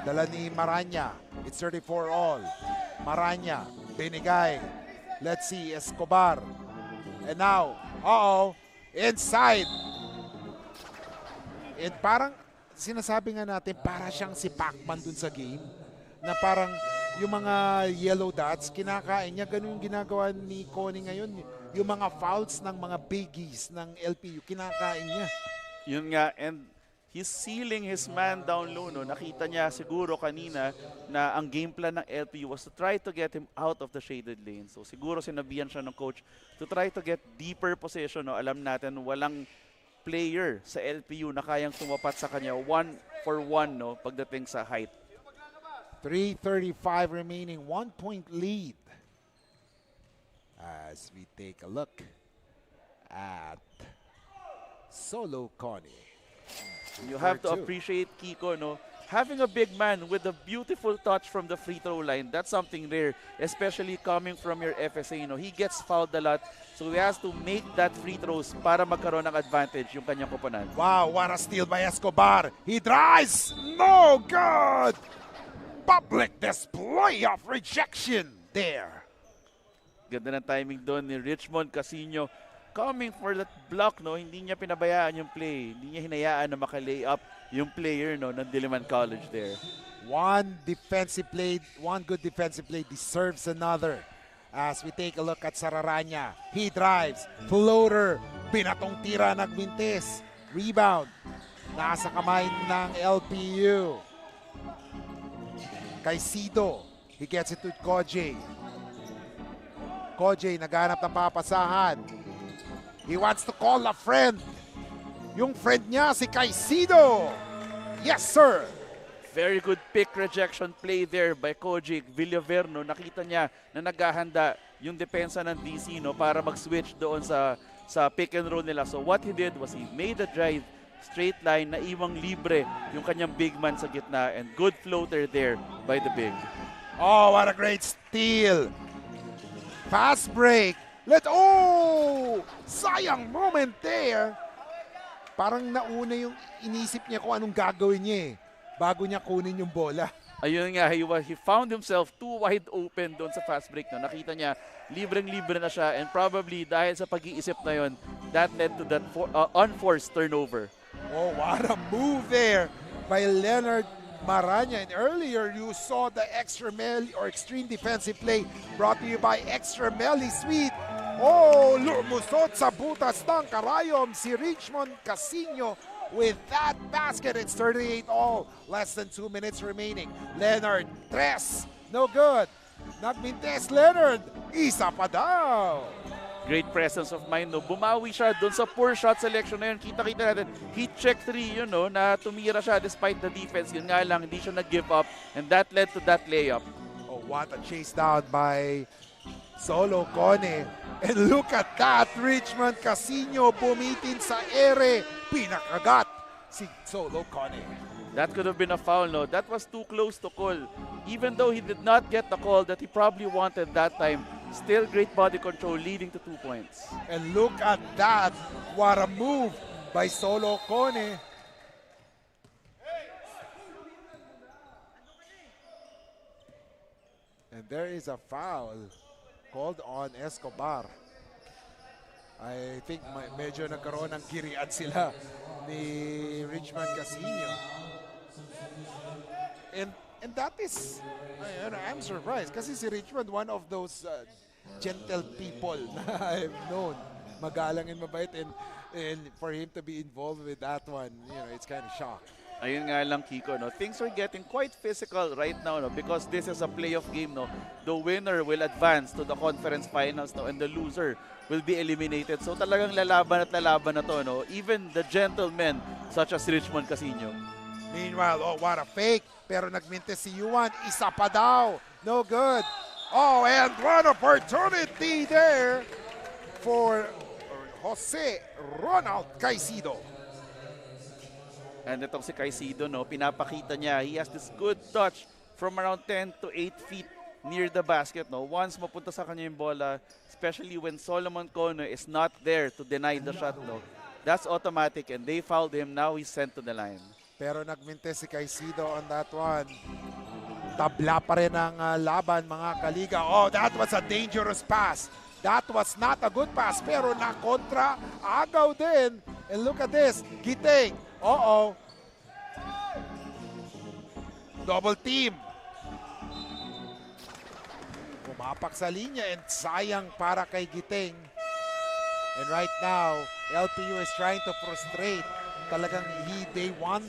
Dala ni Maranya. It's 34 all. Maranya, binigay. Let's see, Escobar. And now, inside. And parang sinasabi nga natin, para siyang si Pac-Man dun sa game. Na parang yung mga yellow dots, kinakain niya. Ganun yung ginagawa ni Connie ngayon. Yung mga fouls ng mga biggies ng LPU, kinakain niya. Yun nga, and he's sealing his man down low, no? Nakita niya siguro kanina na ang game plan ng LPU was to try to get him out of the shaded lane. So siguro sinabihan siya ng coach to try to get deeper possession, no? Alam natin walang player sa LPU na kayang tumapat sa kanya 1-for-1, no? Pagdating sa height. 3:35 remaining, 1-point lead. As we take a look at Solo Connie. You have to appreciate Kiko, no? Having a big man with a beautiful touch from the free throw line, that's something rare, especially coming from your FSA, no? He gets fouled a lot, so he has to make that free throws para magkaroon ng advantage yung kanyang koponan. Wow, what a steal by Escobar. He drives, no good. Public display of rejection there. Ganda ng timing doon ni Richmond Casino. Coming for that block, no? Hindi niya pinabayaan yung play. Hindi niya hinayaan na makalay up yung player, no, ng Diliman College there. One good defensive play deserves another. As we take a look at Sararanya, he drives, floater, pinatong tira, nagmintis, rebound. nasa kamay ng LPU. Caicedo, he gets it to Kojay. Kojay naghanap ng papasahan. He wants to call a friend. Yung friend niya si Caicedo. Yes, sir. Very good pick rejection play there by Kojic. Villaverno, nakita niya na naghahanda yung depensa ng DC no, para mag-switch doon sa pick and roll nila. So what he did was he made a drive, straight line, na iwang libre yung kanyang big man sa gitna, and good floater there by the big. Oh, what a great steal. Fast break. Sayang moment there. Parang nauna yung inisip niya kung anong gagawin niya bago niya kunin yung bola. Ayun nga, he found himself too wide open doon sa fast break. No? Nakita niya, libreng-libre na siya, and probably dahil sa pag-iisip na yon, that led to that unforced turnover. Oh, what a move there by Leonard Maranya. And earlier, you saw the extra melee or extreme defensive play brought to you by Extra Melee Suite. Oh, lumusot sa butas ng karayom si Richmond Casino with that basket. It's 38 all. Less than 2 minutes remaining. Leonard, tres. No good. Nagmintes Leonard. Isa pa daw. Great presence of mind, no? Bumawi siya doon sa poor shot selection na yun. Kita-kita natin, he check 3, na tumira siya despite the defense. Yun nga lang, hindi siya nag-give up, and that led to that layup. Oh, what a chase down by Solo Cone. And look at that, Richmond Casino bumitin sa ere. Pinakagat si Solo Cone. That could have been a foul, no? That was too close to call. Even though he did not get the call that he probably wanted that time, still great body control leading to 2 points. And look at that. What a move by Solo Cone. And there is a foul called on Escobar. I think medyo nagkaroon ng kirian sila ni Richmond Casino. And that is, I'm surprised kasi si Richmond, one of those gentle people na I've known. Magalang and mabait, and for him to be involved with that one, it's kind of shock. Ayun nga lang, Kiko, no? Things are getting quite physical right now, no? Because this is a playoff game, no? The winner will advance to the conference finals, no? And the loser will be eliminated. So talagang lalaban na to, no? Even the gentlemen such as Richmond Casino. Meanwhile, oh, what a fake. Pero nagmintes si Yuan. Isa pa daw. No good. Oh, and one opportunity there for Jose Ronald Caicedo. And itong si Caicedo, no, pinapakita niya, he has this good touch from around 10 to 8 feet near the basket. No? Once mapunta sa kanya yung bola, especially when Solomon Kono is not there to deny the shot, no, that's automatic, and they fouled him. Now he's sent to the line. Pero nagmintes si Caicedo on that one. Tabla pa rin ang laban, mga kaliga. Oh, that was a dangerous pass. That was not a good pass, pero na-kontra agaw din. And look at this, Giting. Uh-oh. Double team. Pumapak sa linya, and sayang para kay Giting. And right now, LPU is trying to frustrate. Talagang they want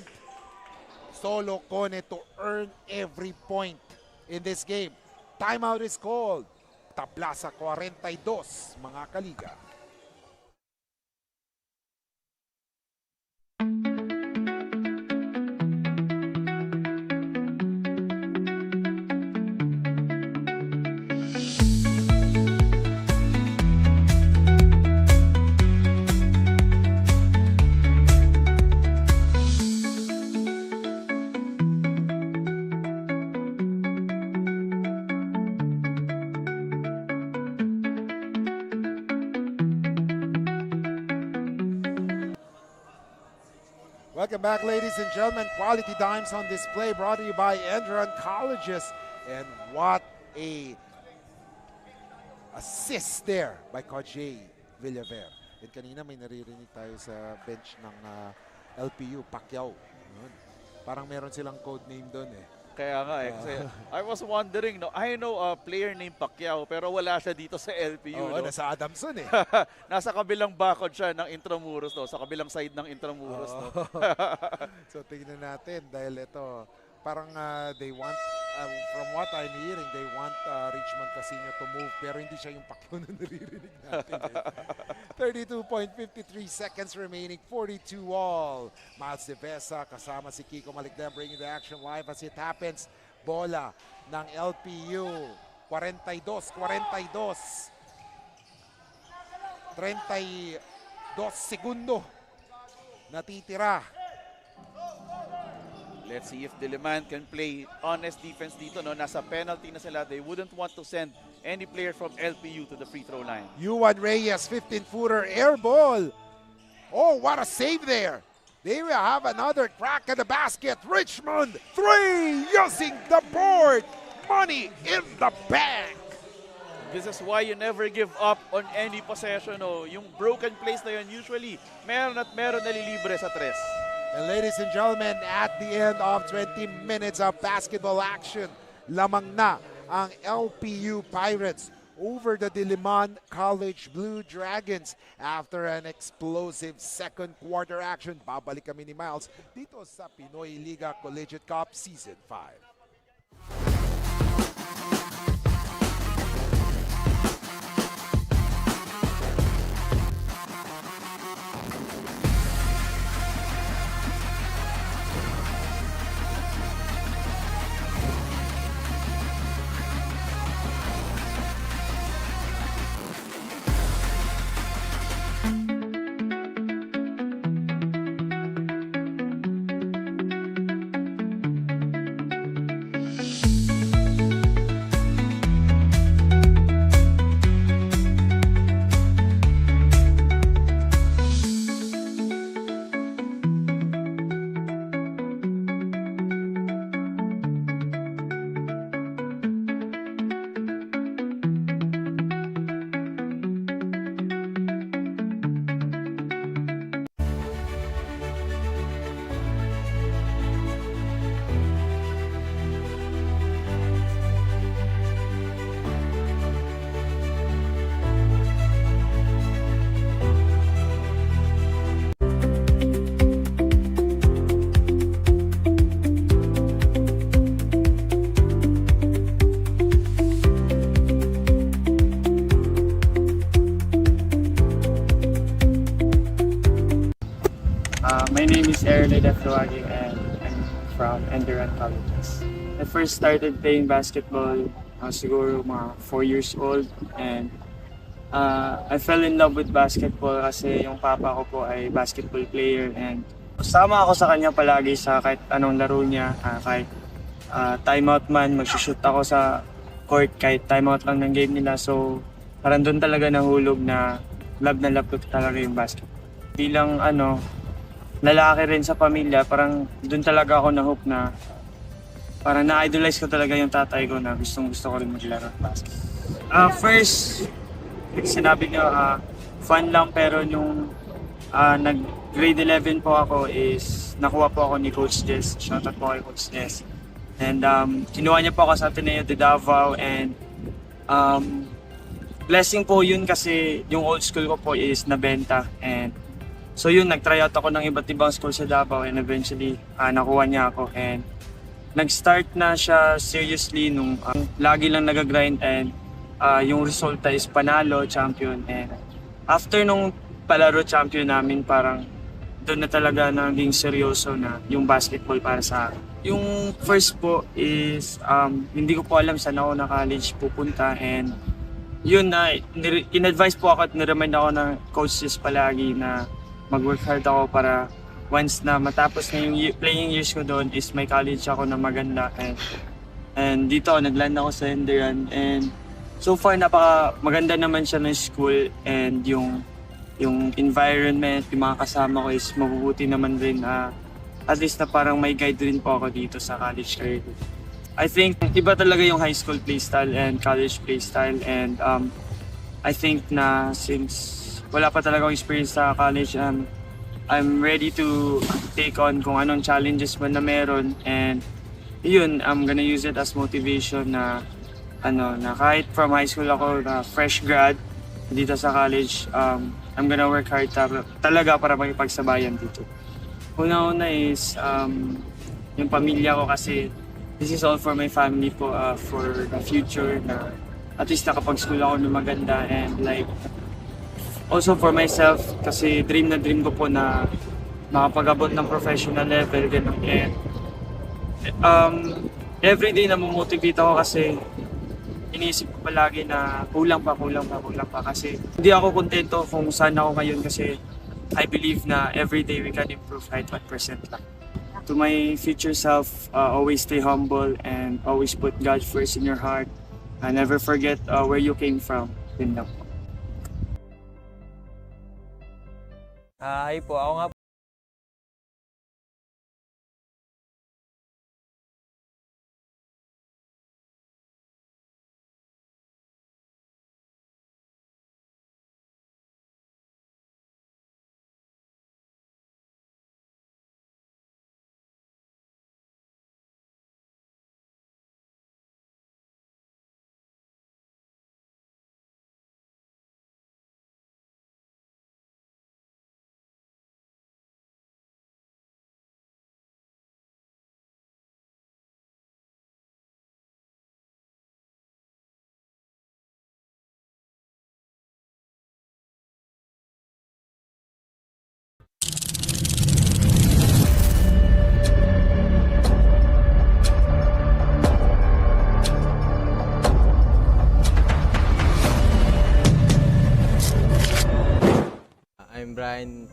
Solo Cone to earn every point in this game. Timeout is called. Tabla sa 42, mga kaliga. Welcome back, ladies and gentlemen. Quality dimes on display brought to you by ENDERUN Colleges. And what a assist there by Coach Villaver. And kanina may naririnig tayo sa bench ng LPU, Pacquiao. Parang meron silang code name doon eh. Kaya nga eh. Kasi I was wondering, no, I know a player named Pacquiao pero wala siya dito sa LPU. Oo, no? nasa Adamson eh. Nasa kabilang bakod siya ng Intramuros, no? Sa kabilang side ng Intramuros. No? So tingnan natin dahil ito parang they want from what I'm hearing they want Richmond Casino to move pero hindi siya yung Pacquiao na naririnig natin. 32.53 seconds remaining, 42 all. Miles De Besa kasama si Kiko Maligdem bringing the action live as it happens. Bola ng LPU 42 segundo natitira. Let's see if Diliman can play honest defense dito. No? Nasa penalty na sila. They wouldn't want to send any player from LPU to the free throw line. Yuan Reyes, 15-footer, air ball. Oh, what a save there. They will have another crack at the basket. Richmond, 3, using the board. Money in the bank. This is why you never give up on any possession. No? Yung broken plays na yun, usually meron at meron nalilibre sa tres. And ladies and gentlemen, at the end of 20 minutes of basketball action, lamang na ang LPU Pirates over the Diliman College Blue Dragons after an explosive second quarter action. Babalik kami ni Miles dito sa Pinoyliga Collegiate Cup Season 5. My name is TAGUIG and I'm from ENDERUN Colleges. I first started playing basketball siguro mga 4 years old, and I fell in love with basketball kasi yung papa ko po ay basketball player, and sama ako sa kanya palagi sa kahit anong laro niya, kahit timeout man, magsushoot ako sa court kahit timeout lang ng game nila. So parang doon talaga nahulog na love ko talaga yung basketball. Bilang lalaki rin sa pamilya, parang doon talaga ako na-hope na parang na-idolize ko talaga yung tatay ko na gustong-gusto ko rin maglaro ng basketball. First, sinabi niyo, fun lang, pero nung nag-grade 11 po ako is nakuha po ako ni Coach Des. Shoutout po kay Coach Des. And kinuha niya po ako sa Ateneo de Davao, and blessing po yun kasi yung old school ko po is nabenta, and so yun, nag-try out ako ng iba't ibang school sa Davao, and eventually nakuha niya ako, and nag-start na siya seriously nung lagi lang nag-grind, and yung resulta is panalo, champion, and after nung palaro champion namin, parang doon na talaga naging seryoso na yung basketball para sa akin. Yung first po is hindi ko po alam saan ako na college pupunta, and yun na in-advise po ako at niremind ako ng coaches palagi na mag-work hard ako para once na matapos na yung playing years ko doon is may college ako na maganda, and dito nagland ako sa ENDERUN, and so far napaka maganda naman siya ng school, and yung environment, yung mga kasama ko is mabubuti naman rin, at least na parang may guide rin po ako dito sa college career. I think iba talaga yung high school play style and college play style, and I think na since wala pa talaga akong experience sa college, I'm ready to take on kung anong challenges man na meron, and yun, I'm gonna use it as motivation na na kahit from high school ako na fresh grad dito sa college, I'm gonna work hard talaga para makipagsabayan dito. Una-una is yung pamilya ko kasi this is all for my family po, for the future na at least nakapag-school ako ng maganda, and like also for myself kasi dream na dream ko po na makapag-abot ng professional level ganun. And everyday na motivate ako kasi iniisip ko palagi na kulang pa kasi hindi ako kontento kung saan ako ngayon, kasi I believe na everyday we can improve kahit 1% lang. To my future self, always stay humble and always put God first in your heart, and never forget where you came from. Yun lang po. Hi po, ako nga po. I'm Brian.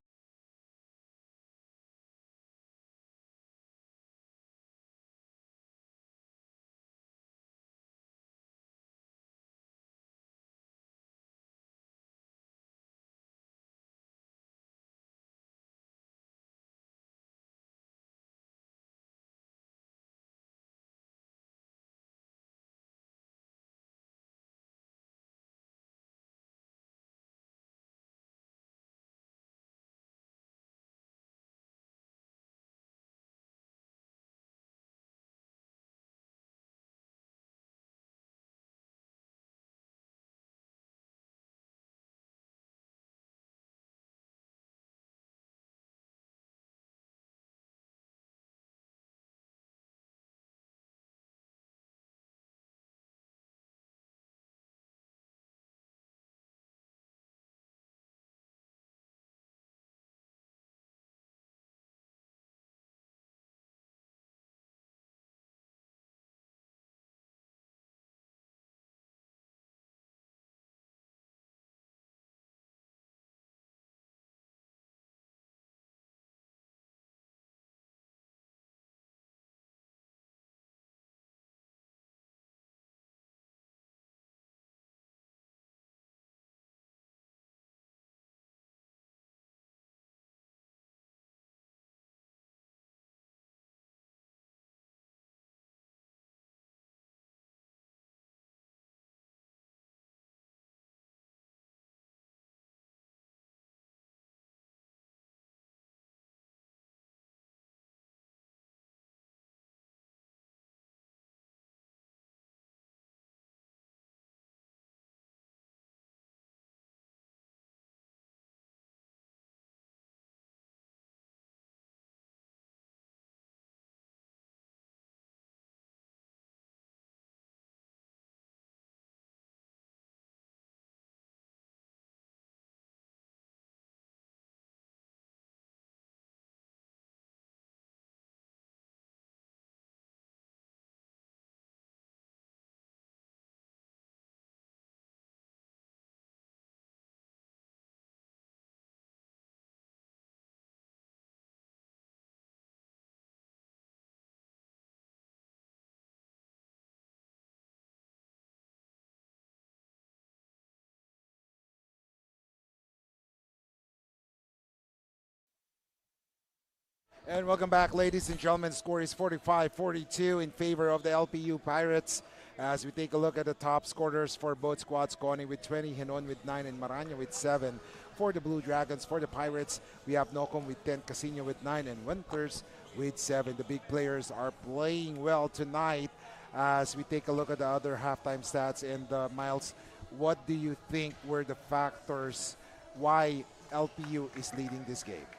And welcome back, ladies and gentlemen. Score is 45-42 in favor of the LPU Pirates. As we take a look at the top scorers for both squads, Connie with 20, Henon with 9, and Maranya with 7. For the Blue Dragons, for the Pirates, we have Nocom with 10, Casino with 9, and Winters with 7. The big players are playing well tonight. As we take a look at the other halftime stats, and Miles, what do you think were the factors why LPU is leading this game?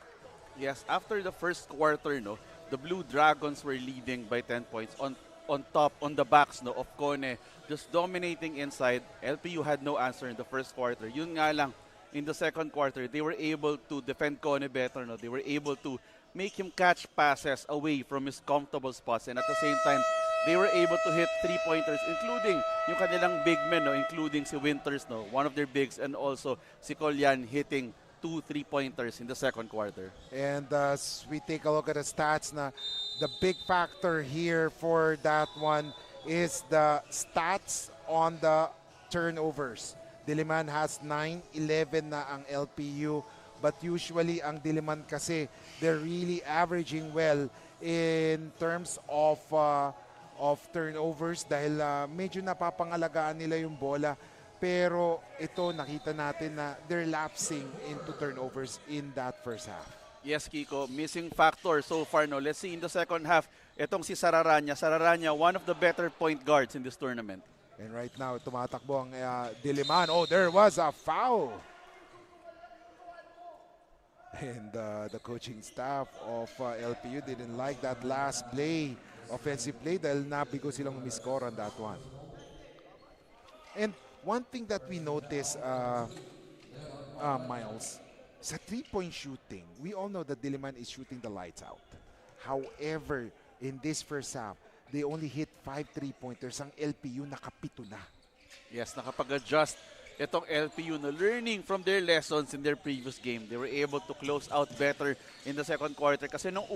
Yes, after the first quarter, no, the Blue Dragons were leading by 10 points on top, on the backs no, of Kone, just dominating inside. LPU had no answer in the first quarter. Yun nga lang, in the second quarter, they were able to defend Kone better. No? They were able to make him catch passes away from his comfortable spots, and at the same time, they were able to hit three-pointers, including yung kanilang big men, no? Including si Winters, no? One of their bigs, and also si Colyan hitting 2 3-pointers in the second quarter. And as we take a look at the stats, the big factor here for that one is the stats on the turnovers. Diliman has 9, 11 na ang LPU, but usually ang Diliman kasi they're really averaging well in terms of turnovers dahil medyo napapangalagaan nila yung bola. Pero ito nakita natin na they're lapsing into turnovers in that first half. Yes, Kiko, missing factor so far. No, let's see in the second half. Itong si Sararanya. Sararanya, one of the better point guards in this tournament. And right now, tumatakbo ang Diliman. Oh, there was a foul. And the coaching staff of LPU didn't like that last play, offensive play, dahil nabigo silang umiscore on that one. And one thing that we notice, Miles, sa three-point shooting, we all know that Diliman is shooting the lights out. However, in this first half, they only hit 5 3-pointers. Ang LPU nakapito na. Yes, nakapag-adjust itong LPU na learning from their lessons in their previous game. They were able to close out better in the second quarter. Kasi nung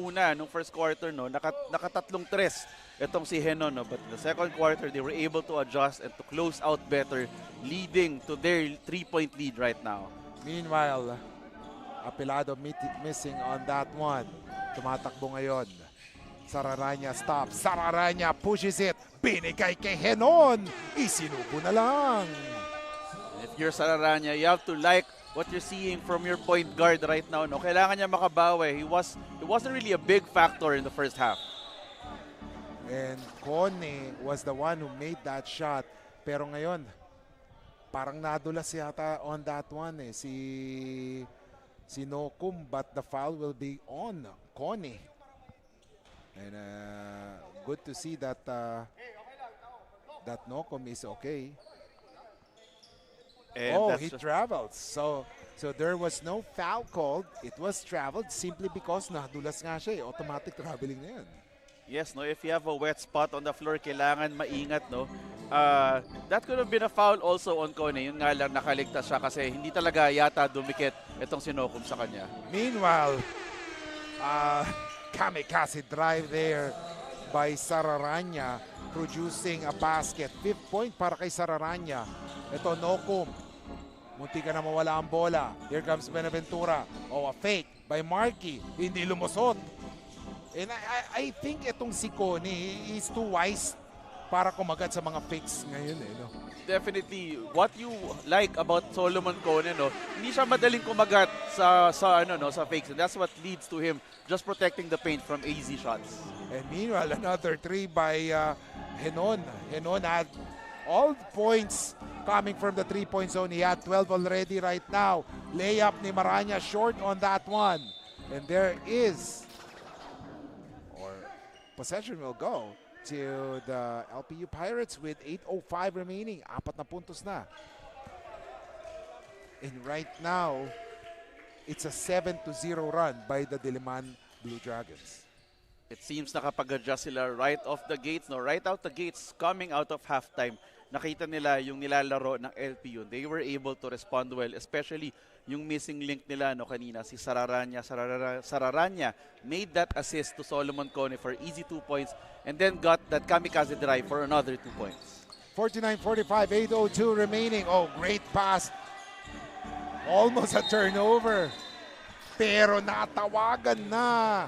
first quarter, no, nakatatlong tres itong si Henon. No? But in the second quarter, they were able to adjust and to close out better, leading to their 3-point lead right now. Meanwhile, Apelado missing on that one. Tumatakbo ngayon. Sararanya stops. Sararanya pushes it. Binigay kay Henon. Isinubo na lang. If you're Sararanya, you have to like what you're seeing from your point guard right now. No? Kailangan niya makabawi. He wasn't really a big factor in the first half. And Kone was the one who made that shot. Pero ngayon, parang nadulas yata on that one si Nokum, but the foul will be on Kone. And good to see that that Nokum is okay. And he traveled. So there was no foul called. It was traveled simply because nadulas nga siya. Automatic traveling na yan. Yes, no. If you have a wet spot on the floor, kailangan maingat, no. That could have been a foul also on Kone. Yun nga lang nakaligtas siya kasi hindi talaga yata dumikit itong Sinokum sa kanya. Meanwhile, kamikaze drive there by Sararanya, producing a basket. 5th point para kay Sararanya. Ito, Nokum. Munti ka na mawala ang bola. Here comes Benaventura. Oh, a fake by Marky. Hindi lumusot. And I think itong si Kone, he's too wise para kumagat sa mga fakes ngayon. No? Definitely, what you like about Solomon Kone, no, hindi siya madaling kumagat sa fakes. And that's what leads to him just protecting the paint from easy shots. And meanwhile, another 3 by Henon. Henon had all points coming from the 3-point zone. He had 12 already right now. Layup ni Maranya short on that one. And there is, or possession will go to the LPU Pirates with 8:05 remaining. 4 na puntos na. And right now, it's a 7-0 run by the Diliman Blue Dragons. It seems nakapag-adjust sila right off the gates, no? Right out the gates, coming out of halftime. Nakita nila yung nilalaro ng LPU. They were able to respond well, especially yung missing link nila no kanina, si Sararanya. Sararanya made that assist to Solomon Kone for easy 2 points and then got that kamikaze drive for another 2 points. 49-45, 8:02 remaining. Oh, great pass. Almost a turnover. Pero natawagan na.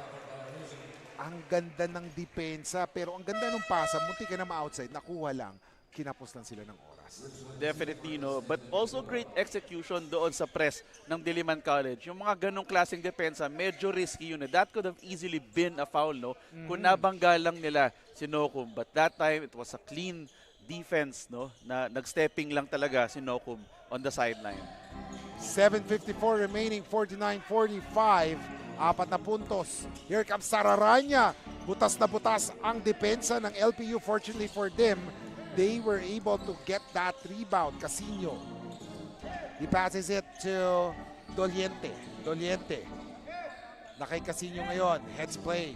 Ang ganda ng depensa. Pero ang ganda ng pasa. Munti ka na ma-outside. Nakuha lang. kinapos lang sila ng oras. Definitely, no? But also great execution doon sa press ng Diliman College. Yung mga ganong klaseng depensa, medyo risky yun. That could have easily been a foul, no? Kung nabangga lang nila si Nokum. But that time, it was a clean defense, no? Na nag-stepping lang talaga si Nokum on the sideline. 7:54 remaining, 49-45. 4 na puntos. Here comes Sararanya. Butas na butas ang depensa ng LPU. Fortunately for them, they were able to get that rebound. Casino. He passes it to Doliente. Doliente. Na kay Casino ngayon. Heads play.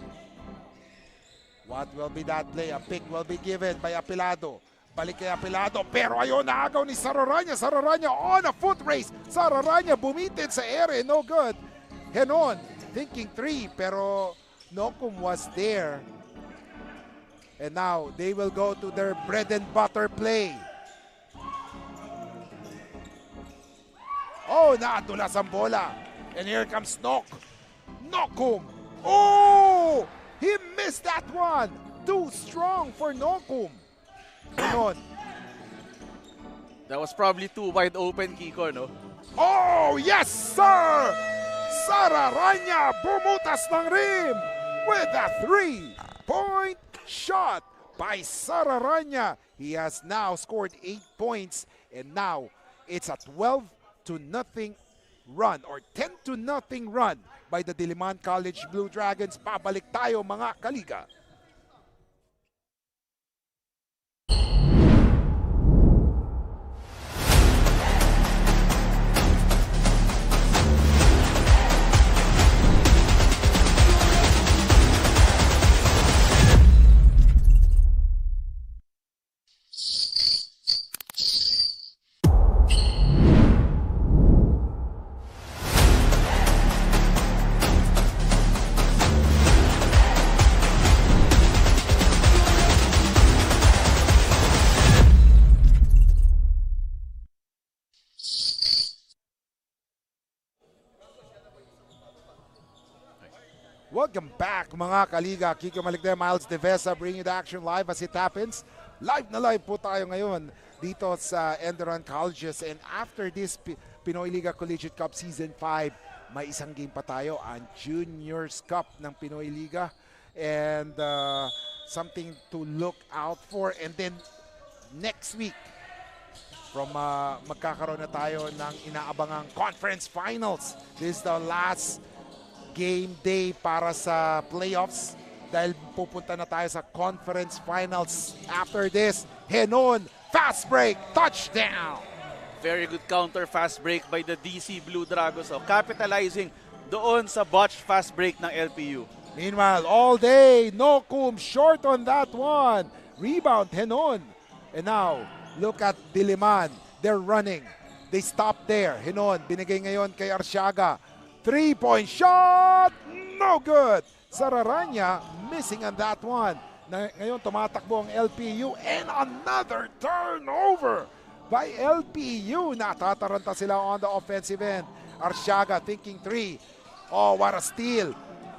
What will be that play? A pick will be given by Apilado. Balik kay Apilado. Pero ayun, naagaw ni Sararanya. Sararanya on a foot race. Sararanya bumitid sa ere. No good. Henon. Thinking 3. Pero Nokum was there. And now, they will go to their bread and butter play. Oh, naatulas ang bola. And here comes Nokum. Oh! He missed that one. Too strong for Nokum. Ganon. That was probably too wide open, Kiko, no? Oh, yes, sir! Sararanya bumutas ng rim with a 3-point shot by Sararanya. He has now scored 8 points and now it's a 12-0 run or 10-0 run by the Diliman College Blue Dragons. Pabalik tayo mga kaliga. Welcome back mga kaliga. Kiko Maligde, Miles Devesa bringing the action live as it happens. Live na live po tayo ngayon dito sa ENDERUN Colleges. And after this Pinoyliga Collegiate Cup Season 5, may isang game pa tayo, ang Juniors Cup ng Pinoyliga. And something to look out for. And then next week, magkakaroon na tayo ng inaabangang conference finals. This is the last game day para sa playoffs dahil pupunta na tayo sa conference finals. After this, Henon, fast break, touchdown! Very good counter fast break by the DC Blue Dragons. So capitalizing doon sa botched fast break ng LPU. Meanwhile, all day, Nokum short on that one. Rebound, Henon. And now, look at Diliman. They're running. They stop there. Henon, binigay ngayon kay Arsiaga. 3-point shot! No good! Sararanya missing on that one. Ngayon tumatakbo ang LPU and another turnover by LPU. Natataranta sila on the offensive end. Arsiaga thinking 3. Oh, what a steal.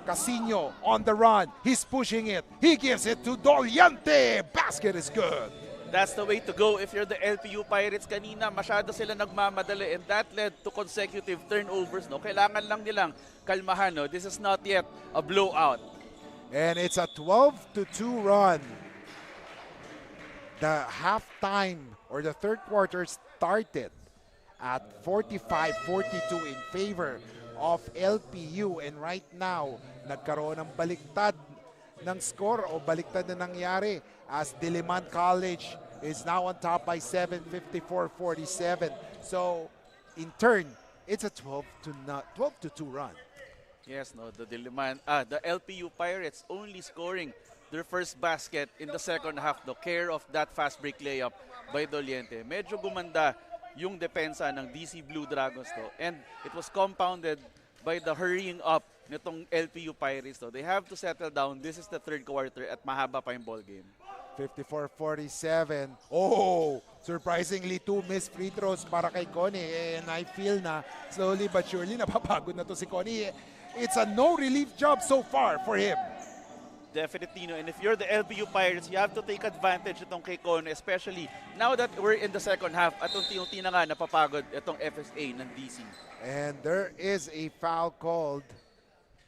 Casino on the run. He's pushing it. He gives it to Doliente. Basket is good. That's the way to go if you're the LPU Pirates. Kanina, masyado sila nagmamadali and that led to consecutive turnovers. No? Kailangan lang nilang kalmahan. No? This is not yet a blowout. And it's a 12-2 run. The halftime or the third quarter started at 45-42 in favor of LPU. And right now, nagkaroon ng baliktad ng score o baliktad na nangyari as Diliman College is now on top by 7, 54-47. So, in turn, it's a 12-2 run. Yes, no, the LPU Pirates only scoring their first basket in the second half, the care of that fast break layup by Doliente. Medyo gumanda yung depensa ng DC Blue Dragons to, and it was compounded by the hurrying up nitong LPU Pirates to. They have to settle down. This is the third quarter at mahaba pa yung ball game. 54-47. Oh, surprisingly 2 missed free throws para kay Connie. And I feel na slowly but surely napapagod na to si Connie. It's a no relief job so far for him. Definitely, no. And if you're the LPU Pirates, you have to take advantage itong kay Kone, especially now that we're in the second half at unti-unti na nga napapagod itong FSA ng DC. And there is a foul called.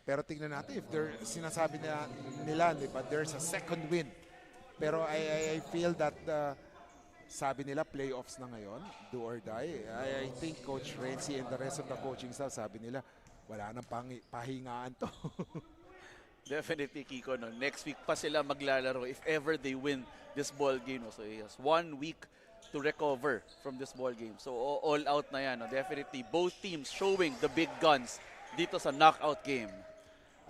Pero tingnan natin if sinasabi nila, di ba, there's a second win. Pero I feel that sabi nila playoffs na ngayon, do or die. I think Coach Renzi and the rest of the coaching staff sabi nila, wala nang pahingaan to. Definitely, Kiko. No? Next week pa sila maglalaro if ever they win this ball game. No? So he has 1 week to recover from this ball game. So all out na yan. No? Definitely, both teams showing the big guns dito sa knockout game.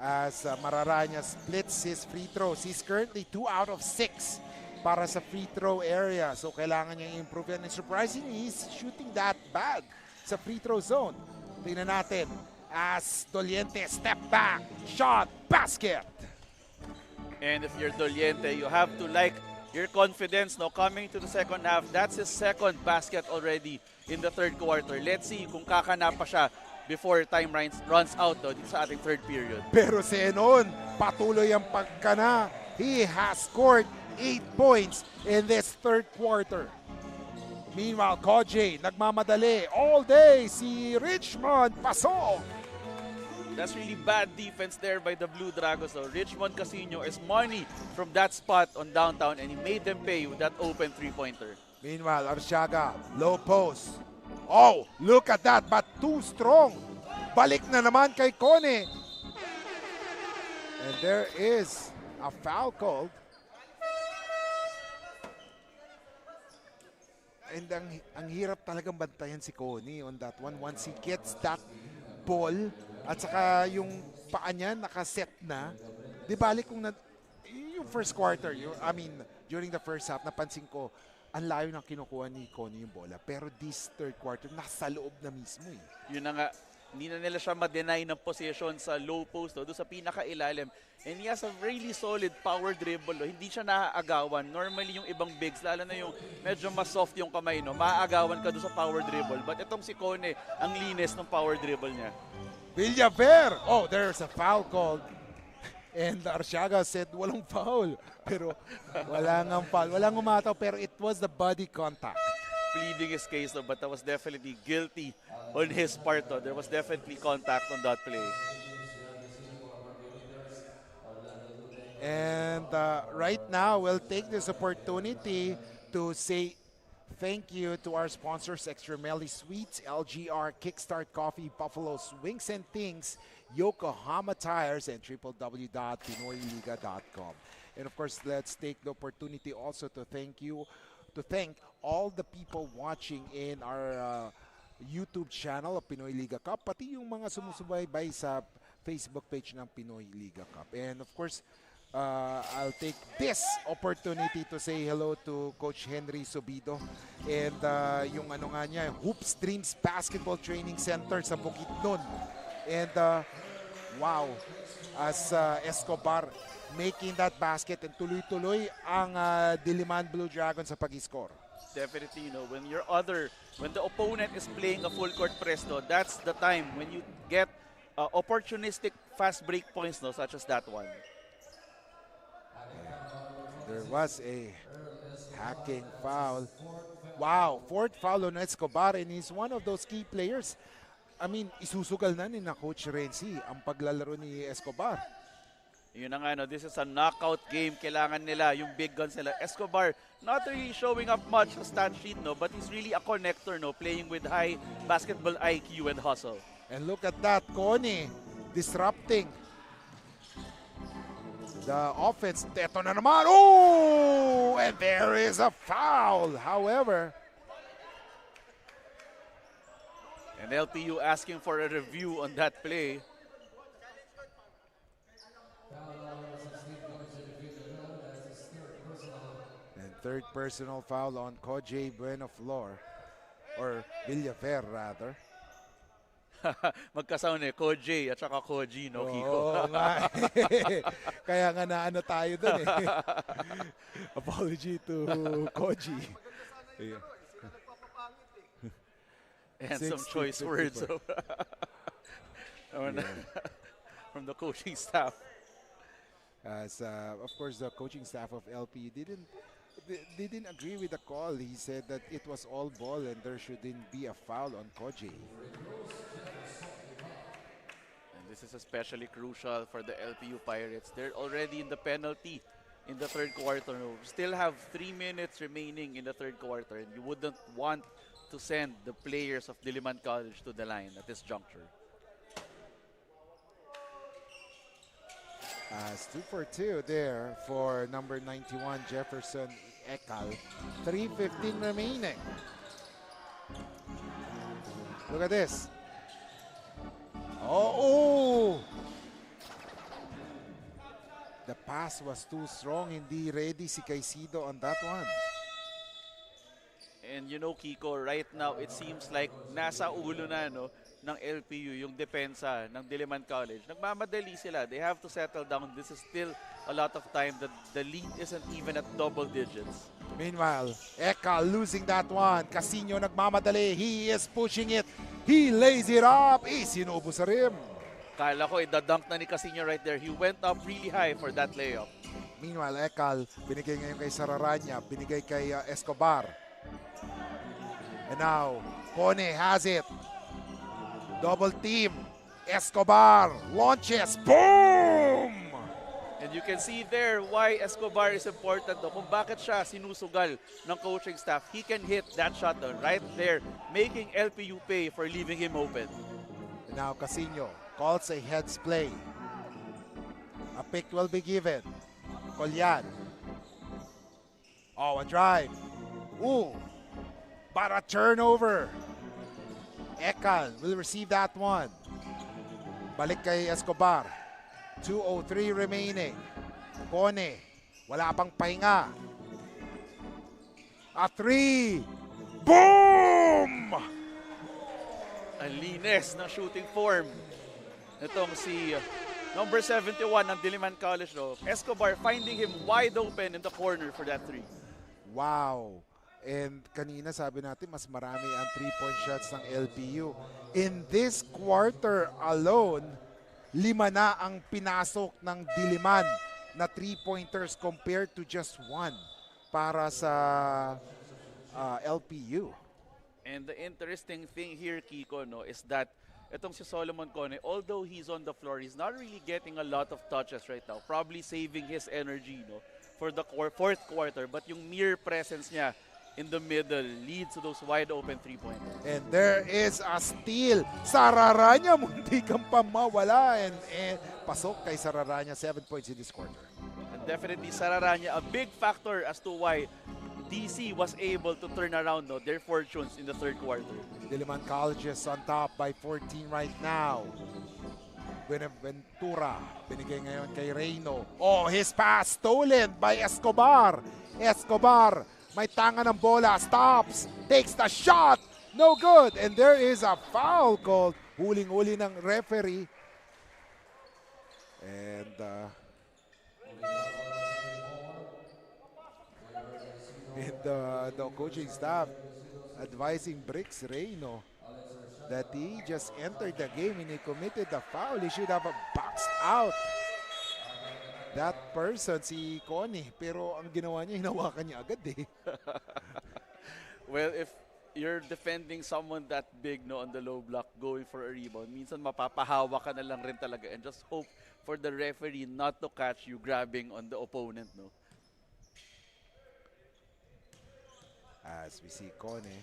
As Mararanya splits his free throws. He's currently 2 out of 6 para sa free throw area. So kailangan niya improve yan. And surprisingly, he's shooting that bad sa free throw zone. Tingnan natin as Doliente step back, shot, basket. And if you're Doliente, you have to like your confidence no coming to the second half. That's his second basket already in the third quarter. Let's see kung kakana pa siya before time runs out dito sa ating third period. Pero Zenon, patuloy ang pagkana. He has scored 8 points in this third quarter. Meanwhile, Koji nagmamadali all day. Si Richmond pasok. That's really bad defense there by the Blue Dragons. So Richmond Casino is money from that spot on downtown and he made them pay with that open three-pointer. Meanwhile, Arsiaga, low post. Oh, look at that, but too strong. Balik na naman kay Kone. And there is a foul called. And ang hirap talagang bantayan si Kone on that one. Once he gets that ball, at saka yung paa niya nakaset na, di balik kung yung first quarter, during the first half, napansin ko, ang layo na kinukuha ni Kone yung bola. Pero this third quarter, nasa loob na mismo eh. Yun na nga, hindi na nila siya ma-deny ng position sa low post, doon sa pinaka-ilalim. And he has a really solid power dribble. Hindi siya naaagawan. Normally yung ibang bigs, lalo na yung medyo mas soft yung kamay, maaagawan ka doon sa power dribble. But itong si Kone, ang linis ng power dribble niya. Villaver! Oh, there's a foul called. And Arsiaga said walang foul. Pero wala ngang foul. Walang umataw, pero it was the body contact. Pleading his case, but that was definitely guilty on his part. There was definitely contact on that play. And right now, we'll take this opportunity to say thank you to our sponsors, Extremelli Sweets, LGR, Kickstart Coffee, Buffalo's Wings and Things, Yokohama Tires, and www.pinoyliga.com. And of course, let's take the opportunity also to thank all the people watching in our YouTube channel of Pinoy Liga Cup, pati yung mga sumusubaybay sa Facebook page ng Pinoy Liga Cup. And of course, I'll take this opportunity to say hello to Coach Henry Sobido and yung ano nga niya, Hoops Dreams Basketball Training Center sa Bukidnon. And wow, as Escobar making that basket and tuloy-tuloy ang Diliman Blue Dragon sa pag-score. Definitely, when the opponent is playing a full court press, that's the time when you get opportunistic fast break points, such as that one. There was a hacking foul. Wow, fourth foul on Escobar, and he's one of those key players. Isusugal na ni Coach Renzi ang paglalaro ni Escobar. Yun na nga, this is a knockout game. Kailangan nila yung big guns nila. Escobar, not really showing up much sa stat sheet, but he's really a connector, playing with high basketball IQ and hustle. And look at that, Kone disrupting the offense. Ito na naman. Oh! And there is a foul. However, and LPU asking for a review on that play. and third personal foul on Koji Buenoflor, or Villaver rather. Magkasound Koji at saka Koji, Kiko? Oo nga. Kaya nga naano tayo dun eh. Apology to Koji. Yeah. And some choice words from the coaching staff. As of course the coaching staff of LPU didn't agree with the call. He said that it was all ball and there shouldn't be a foul on Koji. And this is especially crucial for the LPU Pirates. They're already in the penalty in the third quarter. Still have 3 minutes remaining in the third quarter, and you wouldn't want to send the players of Diliman College to the line at this juncture. As 2 for 2 there for number 91 Jefferson Ekal. 3:15 remaining. Look at this. Oh! The pass was too strong. Hindi ready si Caicedo on that one. And you know, Kiko, right now it seems like nasa ulo na ng LPU yung depensa ng Diliman College. Nagmamadali sila. They have to settle down. This is still a lot of time. The lead isn't even at double digits. Meanwhile, Ekal losing that one. Casino nagmamadali. He is pushing it. He lays it up. Sinubo sa rim. Kala ko idadunk na ni Casino right there. He went up really high for that layup. Meanwhile, Ekal, binigay ngayon kay Sararanya. Binigay kay Escobar. And now, Kone has it. Double team. Escobar launches. Boom! And you can see there why Escobar is important, kung bakit siya sinusugal ng coaching staff. He can hit that shot right there, making LPU pay for leaving him open. And now Casino calls a heads play. A pick will be given. Colyan. Oh, a drive. Ooh. But a turnover. Ekal will receive that one. Balik kay Escobar. 2:03 remaining. Kone, wala pang pahinga. A 3. Boom! Ang linis ng shooting form. Itong si number 71 ng Diliman College. Escobar finding him wide open in the corner for that 3. Wow. And kanina sabi natin mas marami ang 3-point shots ng LPU. In this quarter alone, 5 na ang pinasok ng Diliman na 3-pointers compared to just 1 para sa LPU. And the interesting thing here, Kiko, is that itong si Solomon Kone, although he's on the floor, he's not really getting a lot of touches right now. Probably saving his energy for the fourth quarter. But yung mere presence niya in the middle leads to those wide open 3-pointers. And there is a steal. Sararanya, munti kang pamawala. And pasok kay Sararanya, 7 points in this quarter. And definitely Sararanya, a big factor as to why DC was able to turn around their fortunes in the third quarter. Diliman College is on top by 14 right now. Buenaventura, binigay ngayon kay Reyno. Oh, his pass stolen by Escobar. Escobar, may tanga ng bola, stops, takes the shot, no good. And there is a foul called. Huling-huli ng referee. And the coaching staff advising Bricks Reyno that he just entered the game and he committed the foul. He should have boxed out that person, si Connie. Pero ang ginawa niya, hinawakan niya agad eh. Well, if you're defending someone that big on the low block going for a rebound, minsan mapapahawa ka na lang rin talaga and just hope for the referee not to catch you grabbing on the opponent. As we see Connie.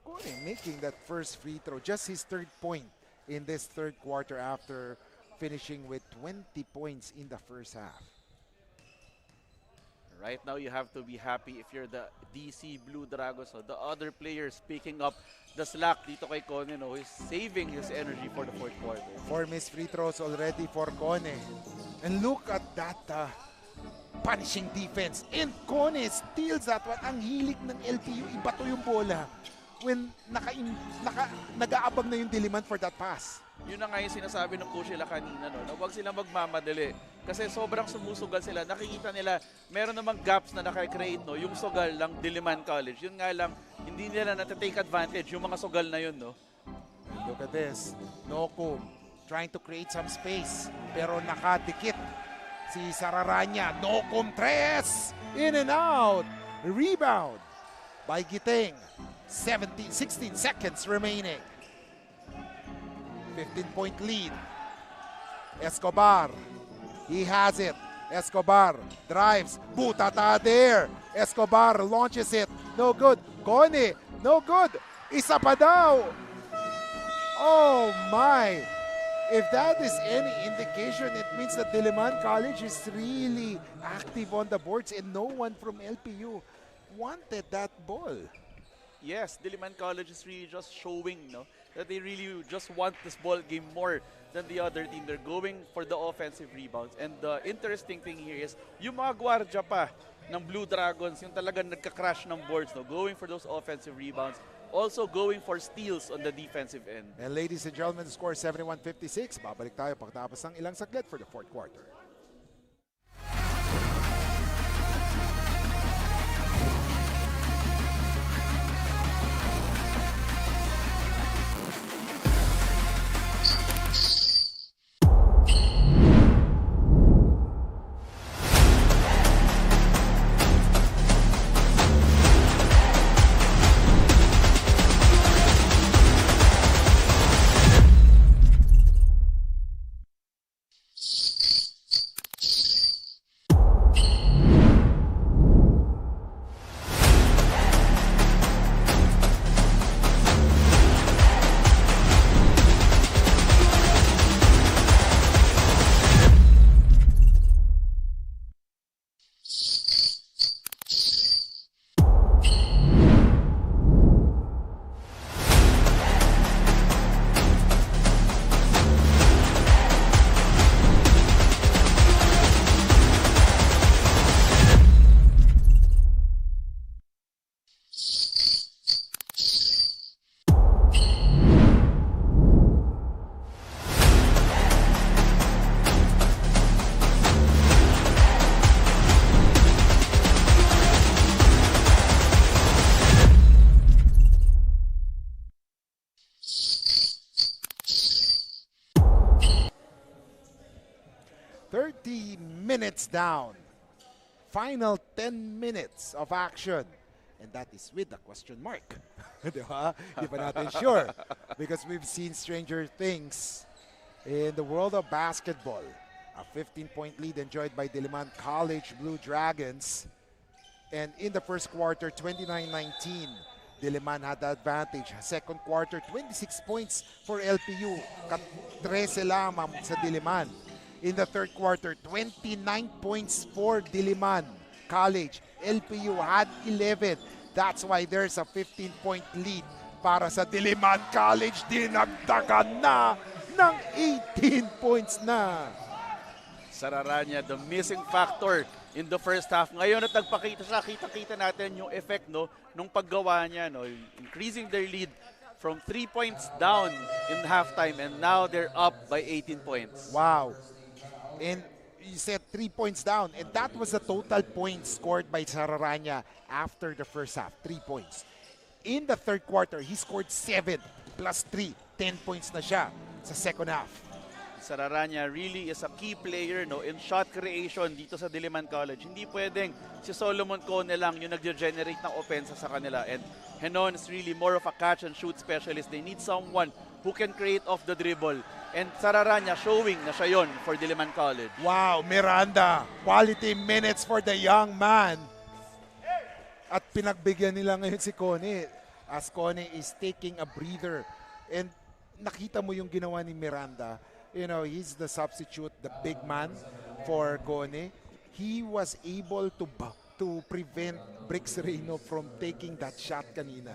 Connie making that first free throw, just his third point in this third quarter after finishing with 20 points in the first half. Right now, you have to be happy if you're the DC Blue Dragons. So the other players picking up the slack dito kay Kone, he's saving his energy for the fourth quarter. 4 missed free throws already for Kone. And look at that punishing defense. And Kone steals that one. Ang hilig ng LPU, iba to yung bola. When nag-aabang na yung Diliman for that pass. Yun na nga yung sinasabi ng coach nila kanina, na huwag sila magmamadali. Kasi sobrang sumusugal sila. Nakikita nila, meron namang gaps na nakakreate, yung sugal ng Diliman College. Yun nga lang, hindi nila natatake advantage yung mga sugal na yun, Look at this. Nokum trying to create some space. Pero nakadikit si Sararanya. Nokum 3. In and out. Rebound by Giting. 16 seconds remaining. 15-point lead. Escobar. He has it. Escobar drives. Butata there. Escobar launches it. No good. Kone. No good. Isa pa daw. Oh my. If that is any indication, it means that Diliman College is really active on the boards and no one from LPU wanted that ball. Yes, Diliman College is really just showing that they really just want this ball game more than the other team. They're going for the offensive rebounds. And the interesting thing here is, yung mga gwardya pa ng Blue Dragons, yung talagang nagka-crash ng boards, going for those offensive rebounds, also going for steals on the defensive end. And ladies and gentlemen, the score is 71-56. Babalik tayo pagkatapos ng ilang saglit for the fourth quarter. Minutes down. Final 10 minutes of action. And that is with a question mark. Diba? Di pa natin sure. Because we've seen stranger things in the world of basketball. A 15-point lead enjoyed by Diliman College Blue Dragons. And in the first quarter, 29-19, Diliman had the advantage. Second quarter, 26 points for LPU. 13 lamang sa Diliman. In the third quarter, 29 points for Diliman College. LPU had 11. That's why there's a 15-point lead para sa Diliman College. Dinagdagan na ng 18 points na. Sararanya, the missing factor in the first half. Ngayon at nagpakita siya, kita-kita natin yung effect nung paggawa niya, increasing their lead from 3 points down in halftime, and now they're up by 18 points. Wow. And you said 3 points down, and that was the total points scored by Sararanya after the first half, 3 points. In the third quarter, he scored 7 plus 3, 10 points na siya sa second half. Sararanya really is a key player in shot creation dito sa Diliman College. Hindi pwedeng si Solomon Cone lang yung nag-generate ng offense sa kanila. And Henon is really more of a catch and shoot specialist. They need someone who can create off the dribble. And Sararanya showing na siya yon for Diliman College. Wow, Miranda, quality minutes for the young man. At pinagbigyan nila ngayon si Cone as Cone is taking a breather. And nakita mo yung ginawa ni Miranda. He's the substitute, the big man for Cone. He was able to prevent Brix Reyno from taking that shot kanina.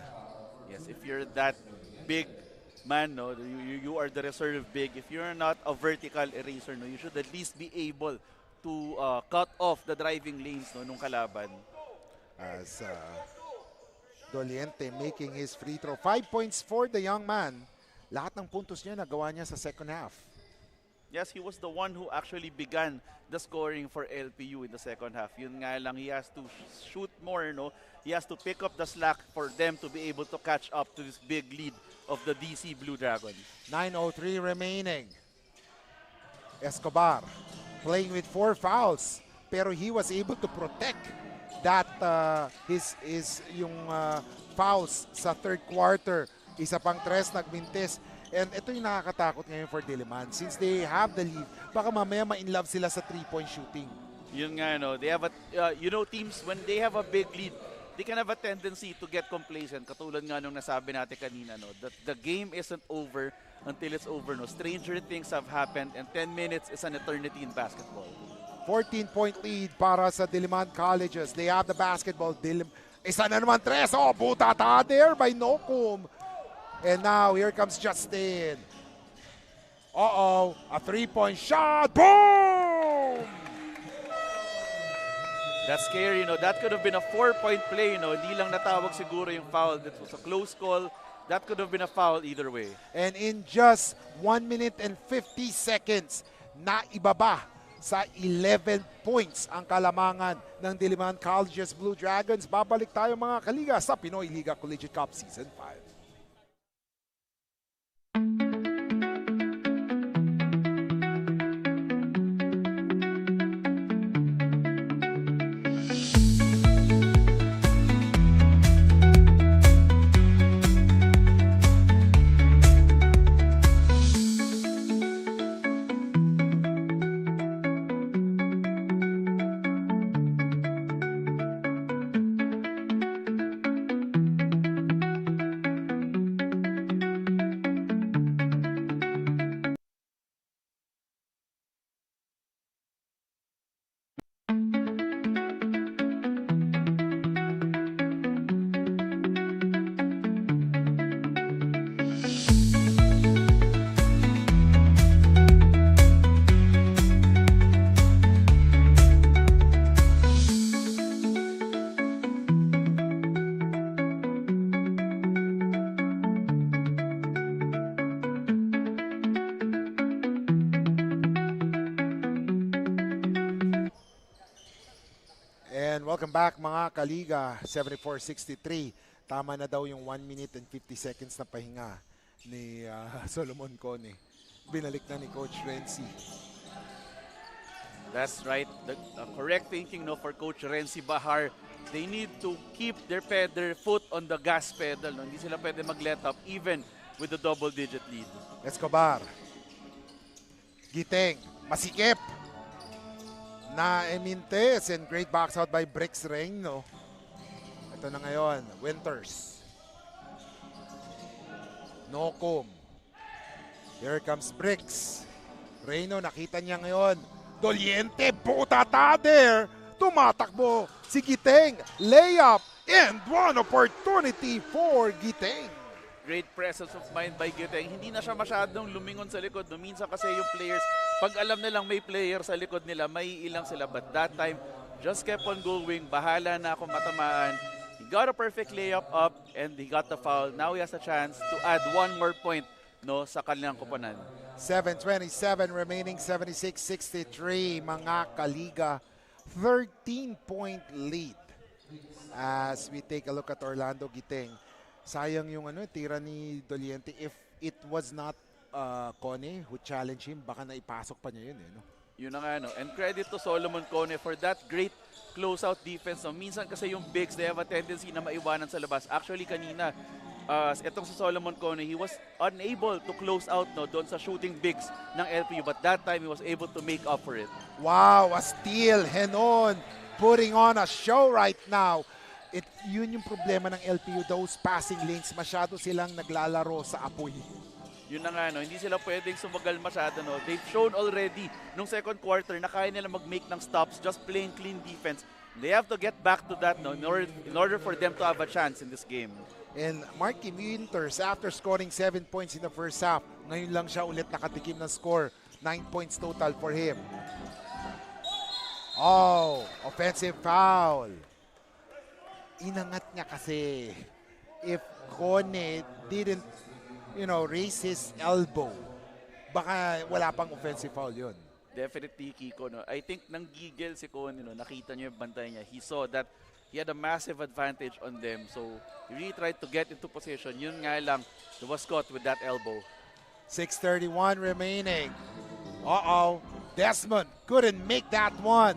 Yes, if you're that big man, you are the reserve big. If you're not a vertical eraser, you should at least be able to cut off the driving lanes nung kalaban. As Doliente making his free throw. 5 points for the young man. Lahat ng puntos niya nagawa niya sa second half. Yes, he was the one who actually began the scoring for LPU in the second half. Yun nga lang, he has to shoot more, no? He has to pick up the slack for them to be able to catch up to this big lead of the DC Blue Dragons. 9:03 remaining. Escobar playing with 4 fouls, pero he was able to protect that his yung fouls sa third quarter. Isa pang 3 nagmintis. And ito yung nakakatakot ngayon for Diliman. Since they have the lead, baka mamaya ma-inlove sila sa 3-point shooting. Yun nga, no? They have a, teams, when they have a big lead, they can have a tendency to get complacent. Katulad nga nung nasabi natin kanina, no? That the game isn't over until it's over, no? Stranger things have happened, and 10 minutes is an eternity in basketball. 14-point lead para sa Diliman Colleges. They have the basketball. Isa na naman 3. Oh, butata there by Nokum. And now, here comes Justin. Uh-oh, a 3-point shot. Boom! That's scary, no? That could have been a 4-point play, no? Hindi lang natawag siguro yung foul. That was a close call. That could have been a foul either way. And in just 1 minute and 50 seconds, naibaba sa 11 points ang kalamangan ng Diliman Colleges Blue Dragons. Babalik tayo mga kaliga sa Pinoyliga Collegiate Cup Season 5. And welcome back mga kaliga, 74-63. Tama na daw yung 1 minute and 50 seconds na pahinga ni Solomon Cone. Binalik na ni Coach Renzi. That's right. The correct thinking, no, for Coach Renzi Bahar. They need to keep their foot on the gas pedal. No? Hindi sila pwede mag-let up even with the double-digit lead. Escobar. Giteng. Masikip. Na Emintes and great box out by Bricks Ring, no? Ito na ngayon, Winters. Nokum. Here comes Bricks. Reyno, nakita niya ngayon. Doliente, butata there. Tumatakbo si Giteng. Layup and one opportunity for Giteng. Great presence of mind by Giteng. Hindi na siya masyadong lumingon sa likod. No? Minsan kasi yung players, pag alam nilang may player sa likod nila, may ilang sila. But that time, just kept on going. Bahala na ako matamaan. He got a perfect layup up and he got the foul. Now he has a chance to add one more point, no, sa kanilang kuponan. 7:27 remaining, 76-63 mga kaliga. 13-point lead as we take a look at Orlando Giteng. Sayang yung tira ni Doliente. If it was not Cone who challenged him, baka naipasok pa niya yun. No? Yun na nga, no? And credit to Solomon Cone for that great closeout defense. No? Minsan kasi yung bigs, they have a tendency na maiwanan sa labas. Actually, kanina, itong si Solomon Cone, he was unable to close out, no, doon sa shooting bigs ng LPU. But that time, he was able to make up for it. Wow, a steal. Henon putting on a show right now. Yun yung problema ng LPU, those passing lanes, masyado silang naglalaro sa apoy. Yun na nga, no? Hindi sila pwedeng sumagal masyado. No? They've shown already nung second quarter na kaya nila mag-make ng stops, just playing clean defense. They have to get back to that, no? in order for them to have a chance in this game. And Marky Winters, after scoring 7 points in the first half, ngayon lang siya ulit nakatikim ng score. 9 points total for him. Oh, offensive foul. Inangat niya kasi. If Cone didn't, raise his elbow, baka wala pang offensive foul yun. Definitely, Kiko. No? I think nang gigil si Cone, no? Nakita niyo yung bantay niya. He saw that he had a massive advantage on them. So he really tried to get into position. Yun nga lang, he was caught with that elbow. 6:31 remaining. Uh-oh. Desmond couldn't make that one.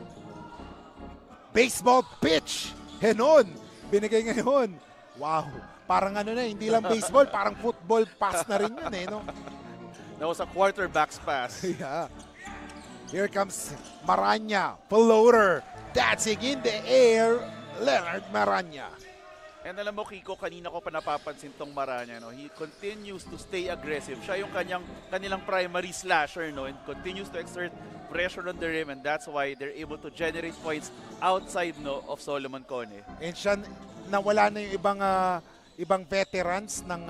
Baseball pitch. Henon. Binigay ngayon. Wow. Parang ano na, hindi lang baseball, parang football pass na rin yun eh, no? That was a quarterback's pass. Yeah. Here comes Maranya. Floater. Dancing in the air. Leonard Maranya. And alam mo, Kiko, kanina ko pa napapansin tong Maranya, no? He continues to stay aggressive. Siya yung kanilang primary slasher, no? And continues to exert pressure on the rim, and that's why they're able to generate points outside, no, of Solomon Kone. And siya, nawala na yung ibang veterans ng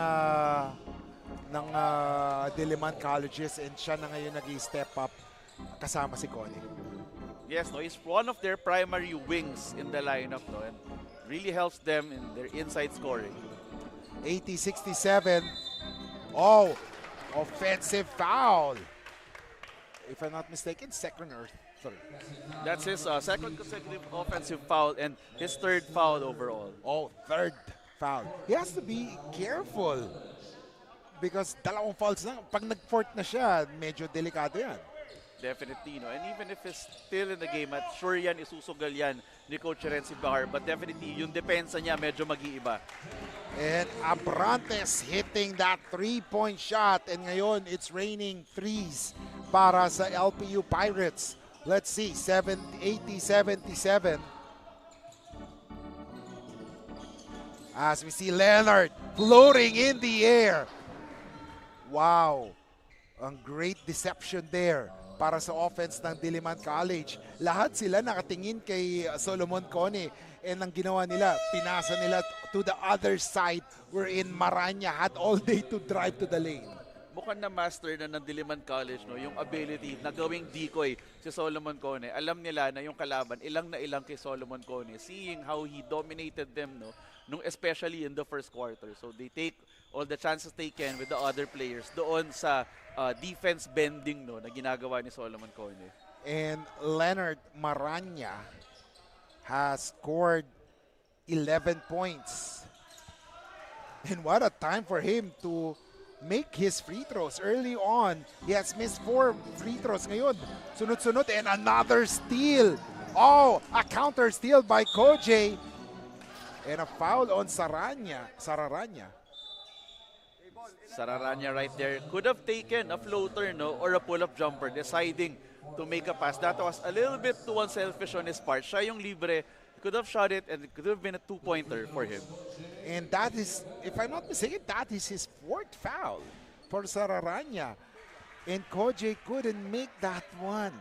Diliman Colleges, and siya na ngayon nag-step up kasama si Connie. Yes, no, he's one of their primary wings in the lineup, no, and really helps them in their inside scoring. 80-67. Oh, offensive foul. If I'm not mistaken, second or third. That's his second consecutive offensive foul and his third foul overall. Oh, third foul. He has to be careful because dalawang fouls na. Pag nag-fourth na siya, medyo delikado yan. Definitely, no. And even if he's still in the game, at sure yan, isusugal yan ni Coach Renzi Bahar. But definitely, yung depensa niya medyo mag-iiba. And Abrantes hitting that three-point shot. And ngayon, it's raining threes para sa LPU Pirates. Let's see, 80-77. As we see Leonard floating in the air. Wow. A great deception there para sa offense ng Diliman College. Lahat sila nakatingin kay Solomon Kone, and ang ginawa nila, pinasa nila to the other side wherein Maranya had all day to drive to the lane. Mukhang na master na ng Diliman College, no, yung ability na gawing decoy si Solomon Kone. Alam nila na yung kalaban ilang na ilang kay Solomon Kone, seeing how he dominated them, no, nung especially in the first quarter. So they take all the chances they can with the other players doon sa defense bending, no, na ginagawa ni Solomon Kone. And Leonard Maranya has scored 11 points. And what a time for him to make his free throws. Early on, he has missed 4 free throws. Ngayon, sunod-sunod, and another steal. Oh, a counter steal by Kojay. And a foul on Sararanya. Sararanya right there could have taken a floater, no, or a pull-up jumper, deciding to make a pass. That was a little bit too unselfish on his part. Siya yung libre. He could have shot it, and it could have been a two-pointer for him. And that is, if I'm not mistaken, that is his 4th foul for Sararanya. And Kojay couldn't make that one.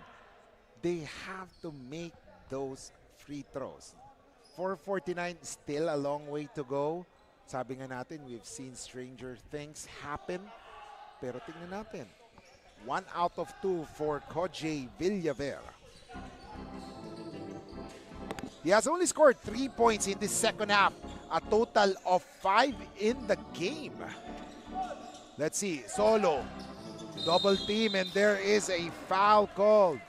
They have to make those free throws. 4:49, still a long way to go. Sabi nga natin, we've seen stranger things happen. Pero tingnan natin. 1 out of 2 for Kojay Villaver. He has only scored 3 points in the second half. A total of 5 in the game. Let's see. Solo. Double team, and there is a foul called.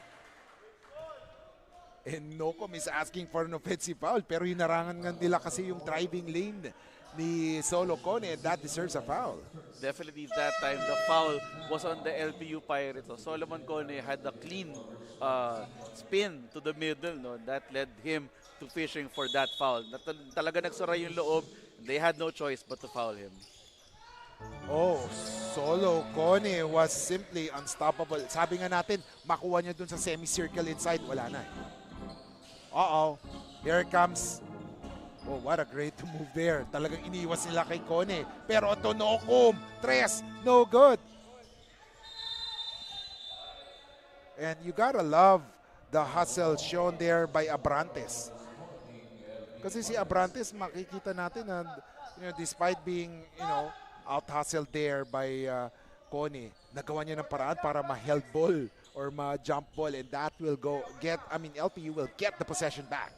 And Nocom is asking for an offensive foul. Pero hinarangan nga nila kasi yung driving lane ni Solo Kone, and that deserves a foul. Definitely that time, the foul was on the LPU Pirates. So Solomon Kone had a clean spin to the middle, no? That led him to fishing for that foul. Talaga nagsara yung loob. They had no choice but to foul him. Oh, Solo Kone was simply unstoppable. Sabi nga natin, makuha niya dun sa semicircle inside, wala na. Uh-oh, here comes. Oh, what a great move there. Talagang iniwas nila kay Kone. Pero ito, Nocom. 3, no good. And you gotta love the hustle shown there by Abrantes. Kasi si Abrantes, makikita natin na, despite being, out-hustled there by Kone, nagawa niya ng paraan para ma-held ball or ma-jump ball, and that will LPU will get the possession back.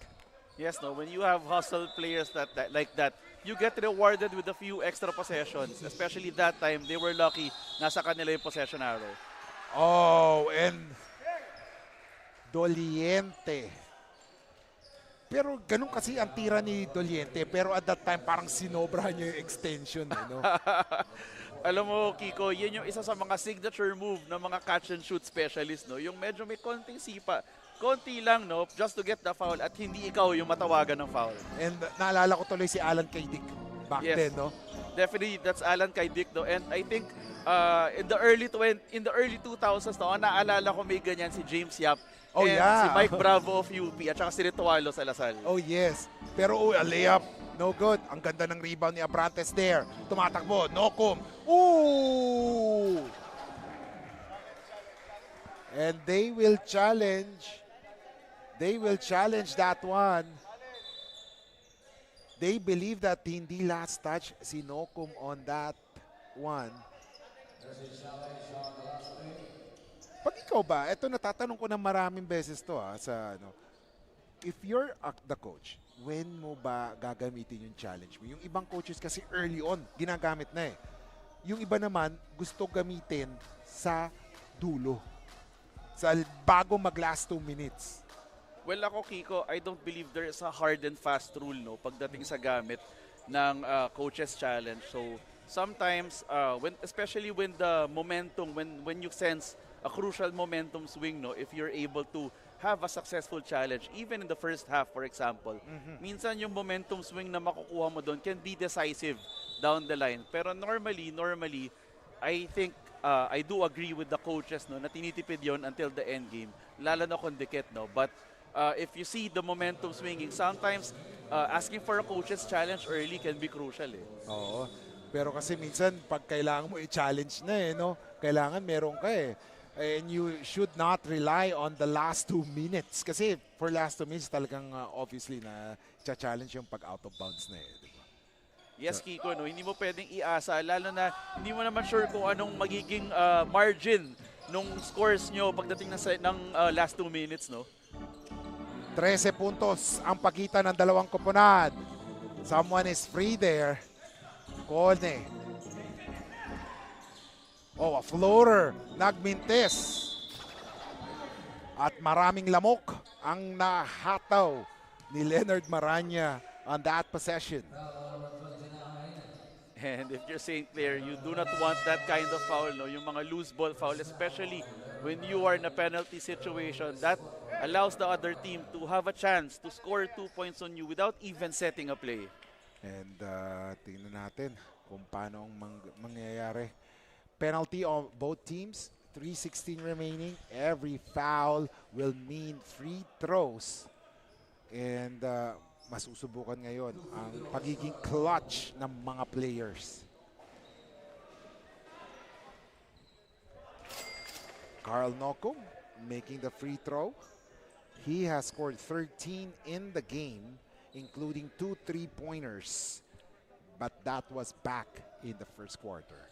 Yes, no, when you have hustle players like that, you get rewarded with a few extra possessions. Especially that time, they were lucky nasa kanila yung possession arrow. Oh, and Doliente Pero ganun kasi ang tira ni Doliente. Pero at that time, parang sinobrahan niya yung extension. No? Alam mo, Kiko, yun yung isa sa mga signature move ng mga catch and shoot specialist, no? Yung medyo may konting sipa. Konti lang, no? Just to get the foul at hindi ikaw yung matawagan ng foul. And naalala ko tuloy si Alan Kaydick back then, no? Definitely, that's Alan Kaydick, no? And I think in the early 2000s, no, naalala ko may ganyan si James Yap. Oh, and yeah. si Mike Bravo of UP at saka si Ritualo sa Lasal. Oh, yes. Pero a layup, no good. Ang ganda ng rebound ni Abrantes there. Tumatakbo, Nokum. Ooh! And they will challenge. They will challenge that one. They believe that hindi last touch si Nokum on that one. Pag ikaw ba, ito natatanong ko na maraming beses to sa ano. If you're the coach, when mo ba gagamitin yung challenge mo? Yung ibang coaches kasi early on, ginagamit na eh. Yung iba naman, gusto gamitin sa dulo. Sa bago mag-last 2 minutes. Well, ako, Kiko, I don't believe there is a hard and fast rule, no, pagdating sa gamit ng coaches challenge. So, sometimes, especially when the momentum, when you sense a crucial momentum swing, no, if you're able to have a successful challenge, even in the first half, for example, minsan yung momentum swing na makukuha mo doon can be decisive down the line. Pero normally, I think I do agree with the coaches, no, na tinitipid yon until the end game, lalo na kung dikit, no. But if you see the momentum swinging, sometimes asking for a coach's challenge early can be crucial, eh. Oo. Pero kasi minsan, pag kailangan mo i-challenge na eh, no? Kailangan meron ka eh. And you should not rely on the last 2 minutes. Kasi for last 2 minutes, talagang obviously na challenge yung pag out of bounds na eh. Diba? Yes, Kiko, no, hindi mo pwedeng iasa, lalo na hindi mo naman sure kung anong magiging margin nung scores nyo pagdating ng last 2 minutes, no? 13 puntos ang pagitan ng dalawang koponan. Someone is free there. Kone. Oh, a floater. Nagmintes. At maraming lamok ang nahataw ni Leonard Maranya on that possession. And if you're St. Clair, you do not want that kind of foul, no? Yung mga loose ball foul, especially when you are in a penalty situation, that allows the other team to have a chance to score 2 points on you without even setting a play. And tingnan natin kung paano mangyayari. Penalty on both teams, 3:16 remaining. Every foul will mean free throws. And masusubukan ngayon ang pagiging clutch ng mga players. Carl Nokum making the free throw. He has scored 13 in the game, including 2 3-pointers. But that was back in the first quarter.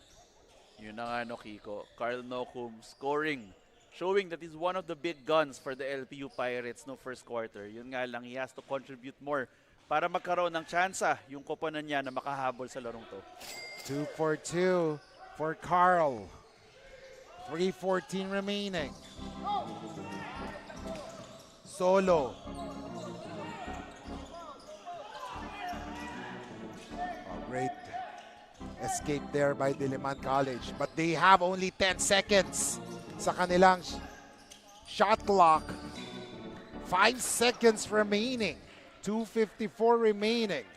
Yun na nga, no, Kiko. Carl Nokum scoring, showing that he's one of the big guns for the LPU Pirates no first quarter. Yun nga lang, he has to contribute more para magkaroon ng tsansa yung koponan niya na makahabol sa larong to. 2 for 2 for Carl. 3:14 remaining. Solo. Oh, great escape there by Diliman College. But they have only 10 seconds sa kanilang shot clock. 5 seconds remaining. 2:54 remaining.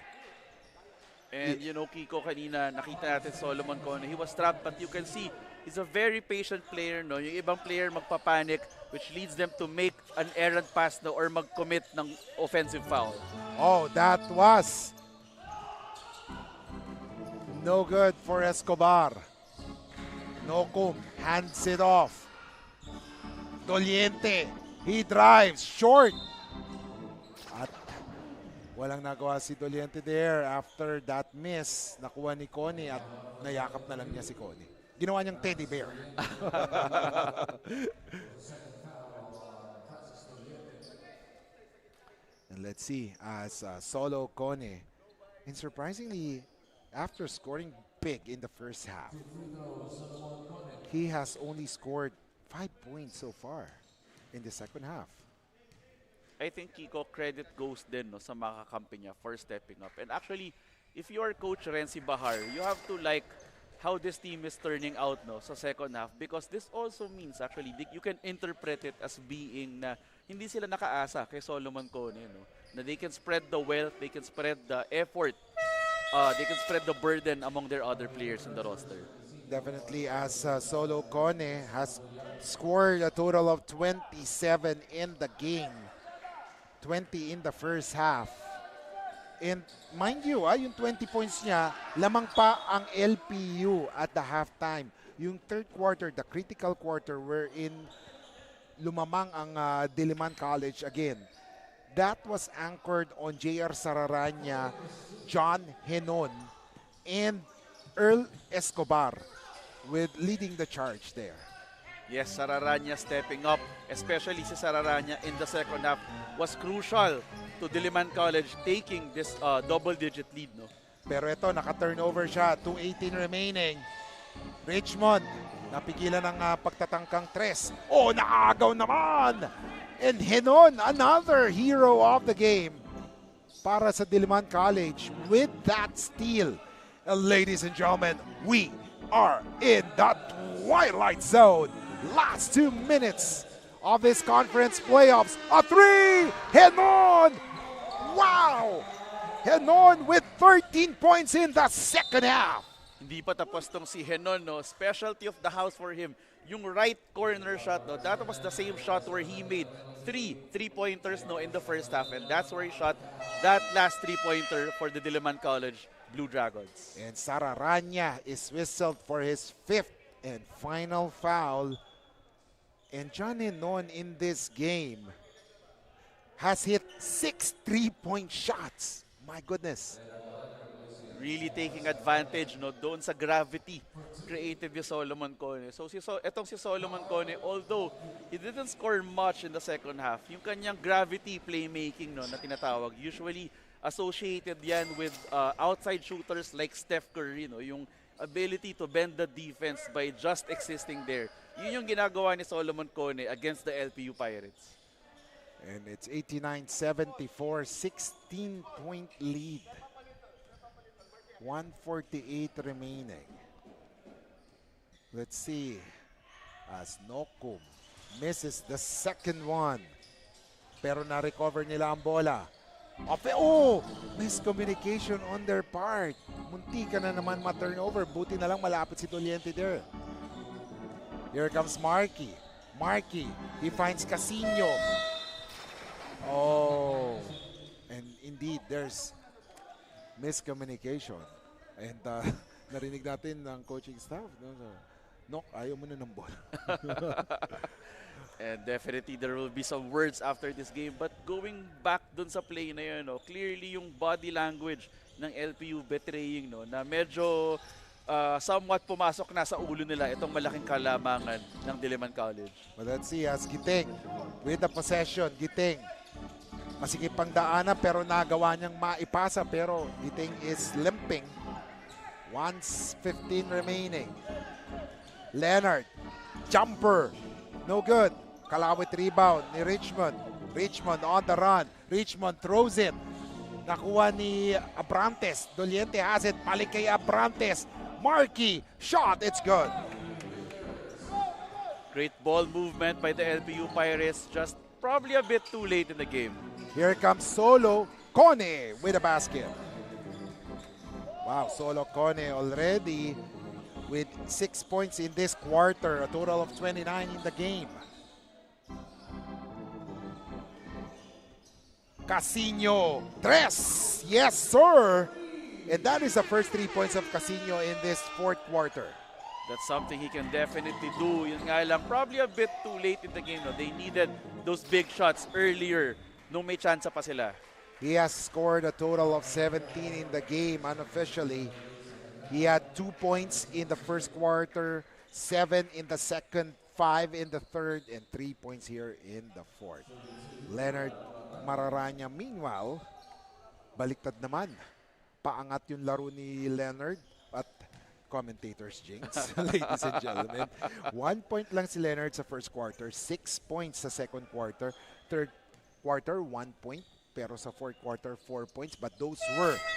And you know, Kiko, kanina nakita natin Solomon Kone. He was trapped, but you can see he's a very patient player, no? Yung ibang player magpapanik, which leads them to make an errant pass, no, or mag-commit ng offensive foul. Oh, that was no good for Escobar. Nokum hands it off. Doliente, he drives short. At walang nagawa si Doliente there after that miss. Nakuha ni Connie at nayakap na lang niya si Connie. Ginawa niyang teddy bear. And let's see, as Solo Connie, and surprisingly, after scoring big in the first half, he has only scored 5 points so far in the second half. I think Kiko, credit goes din no, sa mga kakampi niya for stepping up. And actually, if you are Coach Renzi Bahar, you have to like how this team is turning out no, sa second half because this also means actually you can interpret it as being na hindi sila nakaasa kay Solomon Cone. No? Na they can spread the wealth, they can spread the effort, they can spread the burden among their other players in the roster. Definitely, as Solo Cone has scored a total of 27 in the game. 20 in the first half. And mind you, yung 20 points niya, lamang pa ang LPU at the halftime. Yung third quarter, the critical quarter, wherein lumamang ang Diliman College again. That was anchored on JR Sararanya, John Henon, and Earl Escobar with leading the charge there. Yes, Sararanya stepping up, especially si Sararanya in the second half, was crucial to Diliman College taking this double-digit lead. No? Pero ito, naka-turnover siya. 2:18 remaining. Richmond, napigilan ng pagtatangkang tres. Oh, naagaw naman! And Henon, another hero of the game para sa Diliman College with that steal. And ladies and gentlemen, we are in the twilight zone. Last 2 minutes of this conference playoffs. A three! Henon! Wow! Henon with 13 points in the second half. Hindi pa tapos tong si Henon, no? Specialty of the house for him. Yung right corner shot, no? That was the same shot where he made three-pointers no, in the first half. And that's where he shot that last three-pointer for the Diliman College Blue Dragons. And Sararanya is whistled for his 5th and final foul. And John Henon in this game has hit 6 3-point shots. My goodness. Really taking advantage no doon sa gravity created ni Solomon Cone. So etong si Solomon Cone, although he didn't score much in the second half, yung kanyang gravity playmaking no na tinatawag, usually associated yan with outside shooters like Steph Curry, no, yung ability to bend the defense by just existing there. Yun yung ginagawa ni Solomon Cone against the LPU Pirates. And it's 89-74, 16-point lead. 148 remaining. Let's see. As Nokum misses the second one. Pero na-recover nila ang bola. Oh! Miscommunication on their part. Munti ka na naman ma-turnover. Buti na lang malapit si Doliente there. Here comes Marky. Marky, he finds Casino. Oh. And indeed, there's miscommunication. And narinig natin ng coaching staff. No, ayaw mo na ng bola. And definitely there will be some words after this game. But going back dun sa play na yun, no, clearly yung body language ng LPU betraying no, na medyo somewhat pumasok na sa ulo nila itong malaking kalamangan ng Diliman College. But let's see as Giting with the possession. Giting masikip pang daanan pero nagawa niyang maipasa pero Giting is limping. 1:15 remaining. Leonard, jumper, no good. Kalawit rebound ni Richmond. Richmond on the run. Richmond throws it. Nakuha ni Abrantes. Doliente has it. Balik kay Abrantes. Marky, shot, it's good. Great ball movement by the LPU Pirates, just probably a bit too late in the game. Here comes Solo Cone with a basket. Wow, Solo Cone already with 6 points in this quarter, a total of 29 in the game. Casino, tres, yes sir! And that is the first 3 points of Casino in this fourth quarter. That's something he can definitely do. Yun nga lang, probably a bit too late in the game. No? They needed those big shots earlier nung may chance pa sila. He has scored a total of 17 in the game unofficially. He had 2 points in the first quarter, 7 in the second, 5 in the third, and 3 points here in the fourth. Leonard Mararanya, meanwhile, baliktad naman. Paangat yung laro ni Leonard at commentators jinx, ladies and gentlemen. 1 point lang si Leonard sa first quarter, 6 points sa second quarter. Third quarter, 1 point. Pero sa fourth quarter, 4 points. But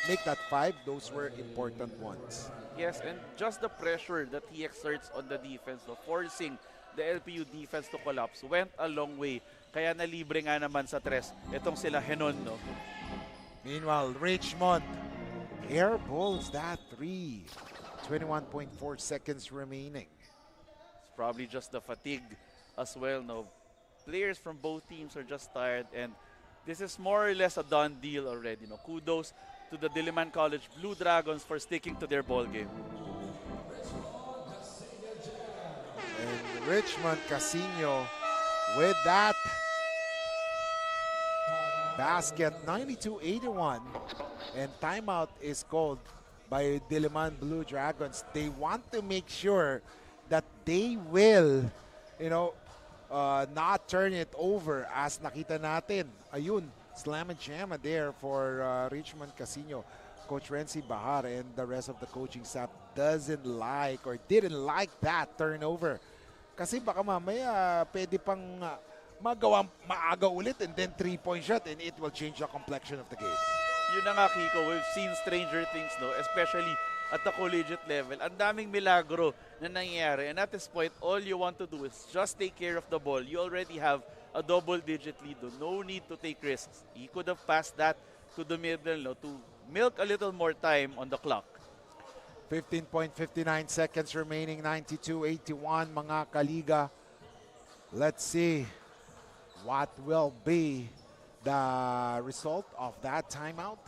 make that 5, those were important ones. Yes, and just the pressure that he exerts on the defense, no, forcing the LPU defense to collapse, went a long way. Kaya nalibre nga naman sa tres itong sila Henon, no? Meanwhile, Richmond airballs that 3. 21.4 seconds remaining. It's probably just the fatigue as well, no? Players from both teams are just tired, and this is more or less a done deal already, no? Kudos to the Diliman College Blue Dragons for sticking to their ball game. And Richmond Casino with that basket, 92-81, and timeout is called by Diliman Blue Dragons. They want to make sure that they will, not turn it over, as nakita natin. Ayun, slam and jam there for Richmond Casino. Coach Renzi Bahar and the rest of the coaching staff didn't like that turnover. Kasi baka mamaya pwede pang magawang maaga ulit and then 3-point shot and it will change the complexion of the game. Yun na nga, Kiko, we've seen stranger things, no? Especially at the collegiate level. Ang daming milagro na nangyayari. And at this point, all you want to do is just take care of the ball. You already have a double-digit lead. No need to take risks. He could have passed that to the middle, no, to milk a little more time on the clock. 15.59 seconds remaining, 92-81 mga kaliga. Let's see what will be the result of that timeout.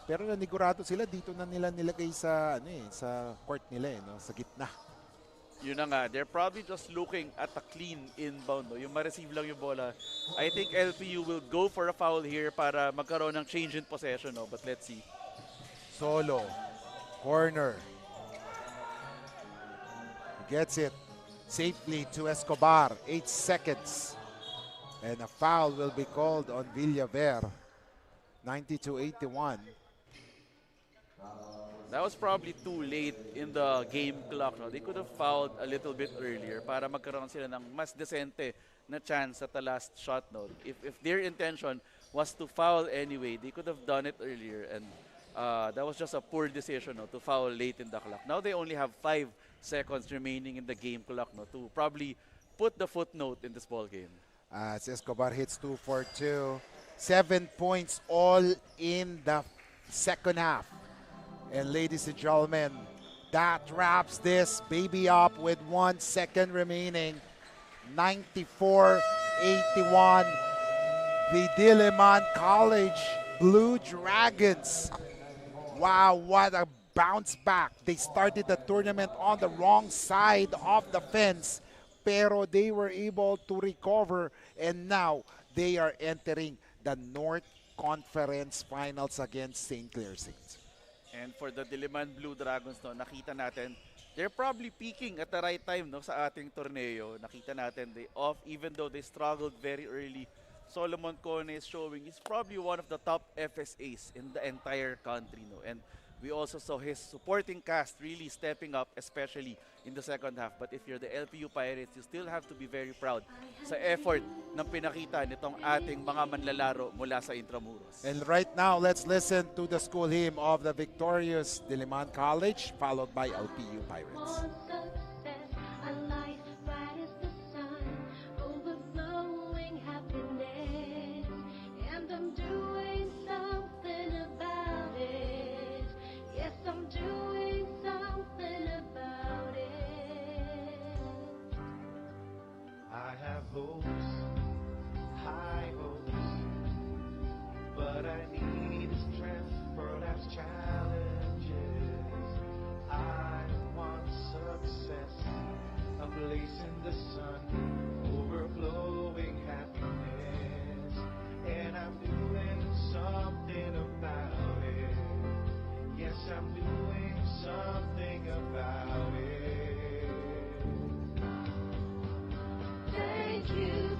Pero nanigurado sila, dito na nila nilagay sa sa court nila, sa gitna. Yun na nga, they're probably just looking at a clean inbound. No? Yung ma-receive lang yung bola. I think LPU will go for a foul here para magkaroon ng change in possession. No? But let's see. Solo, corner. Gets it safely to Escobar. 8 seconds. And a foul will be called on Villaver. 92-81. That was probably too late in the game clock. No? They could have fouled a little bit earlier para magkaroon sila ng mas decente na chance at the last shot. No? If their intention was to foul anyway, they could have done it earlier. And that was just a poor decision, no, to foul late in the clock. Now they only have 5 seconds remaining in the game clock, no, to probably put the footnote in this ball game. As Escobar hits 2 for 2. 7 points all in the second half. And ladies and gentlemen, that wraps this baby up with 1 second remaining. 94-81. The Diliman College Blue Dragons. Wow, what a bounce back. They started the tournament on the wrong side of the fence, pero they were able to recover, and now they are entering the North Conference Finals against St. Clair Saints. And for the Diliman Blue Dragons, no, nakita natin, they're probably peaking at the right time, no, sa ating torneo. Nakita natin, they off, even though they struggled very early. Solomon Cone is showing he's probably one of the top FSAs in the entire country, no? And we also saw his supporting cast really stepping up, especially in the second half. But if you're the LPU Pirates, you still have to be very proud sa effort ng pinakita nitong ating mga manlalaro mula sa Intramuros. And right now, let's listen to the school hymn of the victorious Diliman College, followed by LPU Pirates. Hopes, high hopes, but I need strength for life's challenges. I want success, a place in the sun, overflowing happiness, and I'm doing something about it. Yes, I'm doing something about it. Thank you.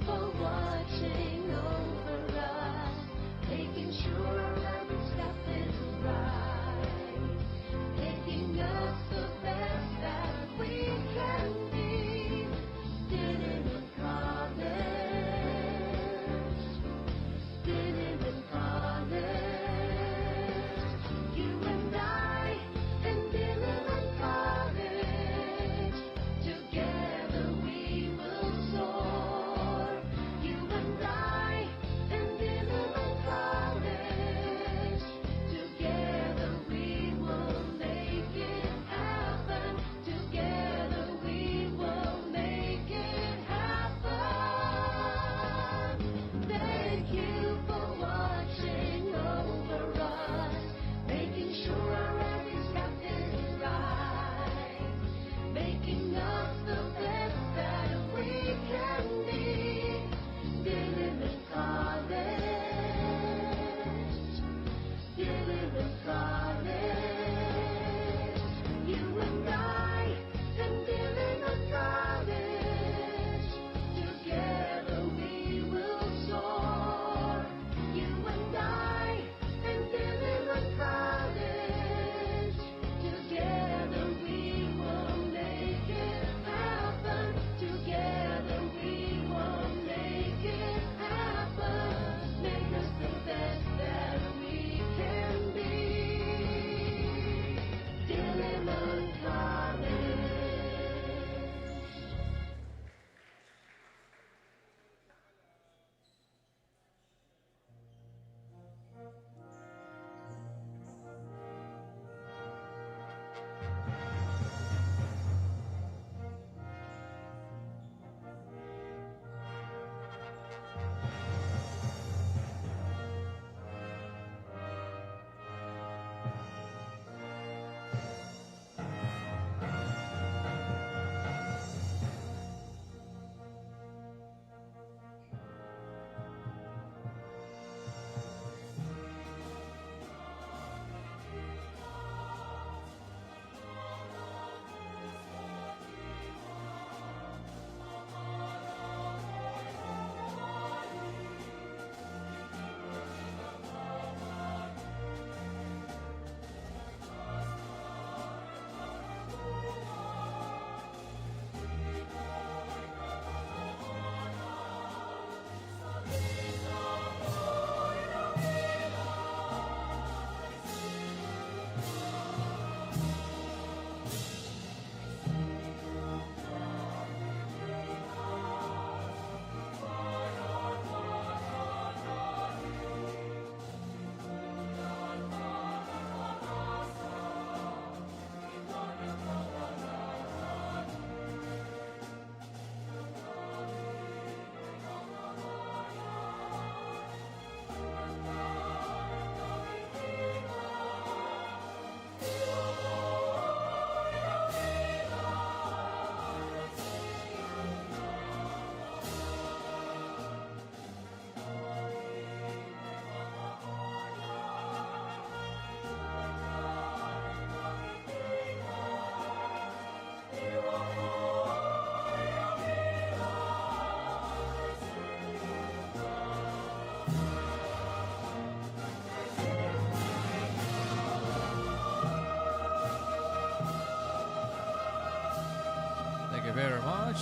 very much.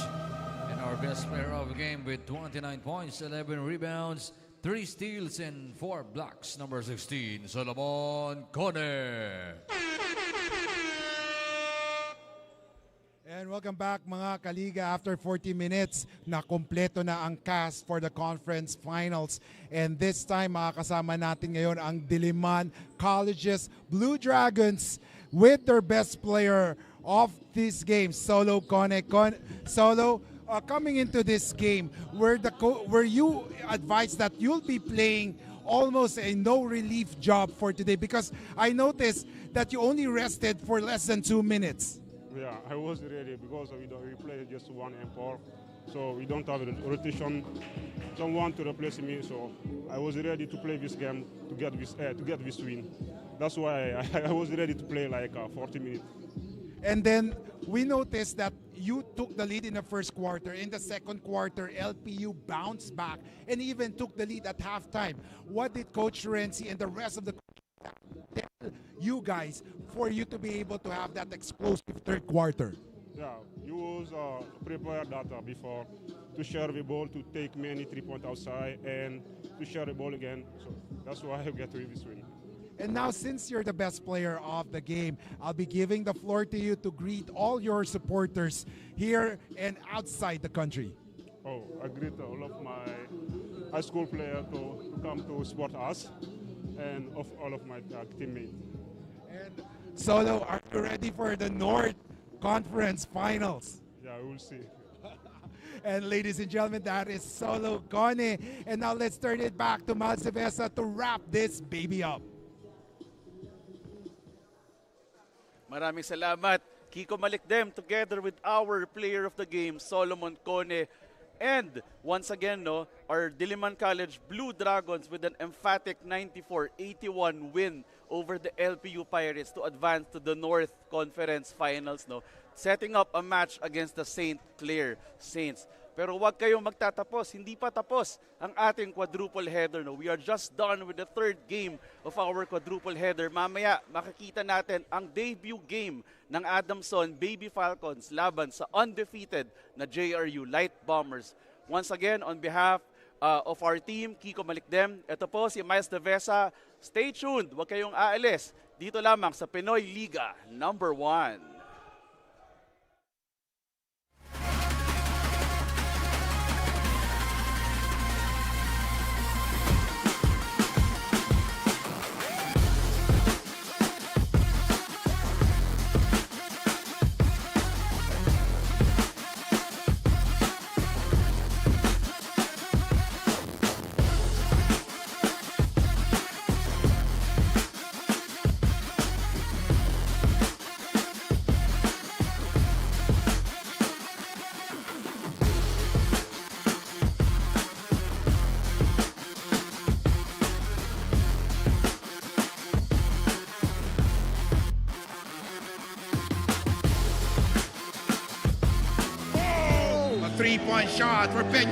And our best player of the game with 29 points, 11 rebounds, 3 steals, and 4 blocks. Number 16, Solomon Cone. And welcome back mga Kaliga. After 40 minutes, na kompleto na ang cast for the conference finals. And this time, makakasama natin ngayon ang Diliman College's Blue Dragons with their best player of this game, Solo Cone. Solo, coming into this game, were you advised that you'll be playing almost a no relief job for today? Because I noticed that you only rested for less than 2 minutes. Yeah, I was ready because we play just 1 and 4, so we don't have a rotation, someone to replace me. So I was ready to play this game to get this win. That's why I was ready to play like 40 minutes. And then we noticed that you took the lead in the first quarter. In the second quarter, LPU bounced back and even took the lead at halftime. What did Coach Renzi and the rest of the tell you guys for you to be able to have that explosive third quarter? Yeah, you was prepared that before to share the ball, to take many 3-point outside, and to share the ball again. So that's why I get to this win. And now, since you're the best player of the game, I'll be giving the floor to you to greet all your supporters here and outside the country. Oh, I greet all of my high school players to come to support us, and of all of my teammates. And Solo, are you ready for the North Conference Finals? Yeah, we will see. And ladies and gentlemen, that is Solo Cone. And now let's turn it back to Mal Cebesa to wrap this baby up. Maraming salamat, Kiko Malikdem, together with our player of the game, Solomon Cone. And once again, our Diliman College Blue Dragons with an emphatic 94-81 win over the LPU Pirates to advance to the North Conference Finals, setting up a match against the St. Clair Saints. Pero huwag kayong magtatapos, hindi pa tapos ang ating quadruple header. We are just done with the third game of our quadruple header. Mamaya, makikita natin ang debut game ng Adamson Baby Falcons laban sa undefeated na JRU Light Bombers. Once again, on behalf of our team, Kiko Malikdem, ito po si Miles Devesa. Stay tuned, huwag kayong aalis. Dito lamang sa Pinoyliga number 1. A 3-point shot for Peña.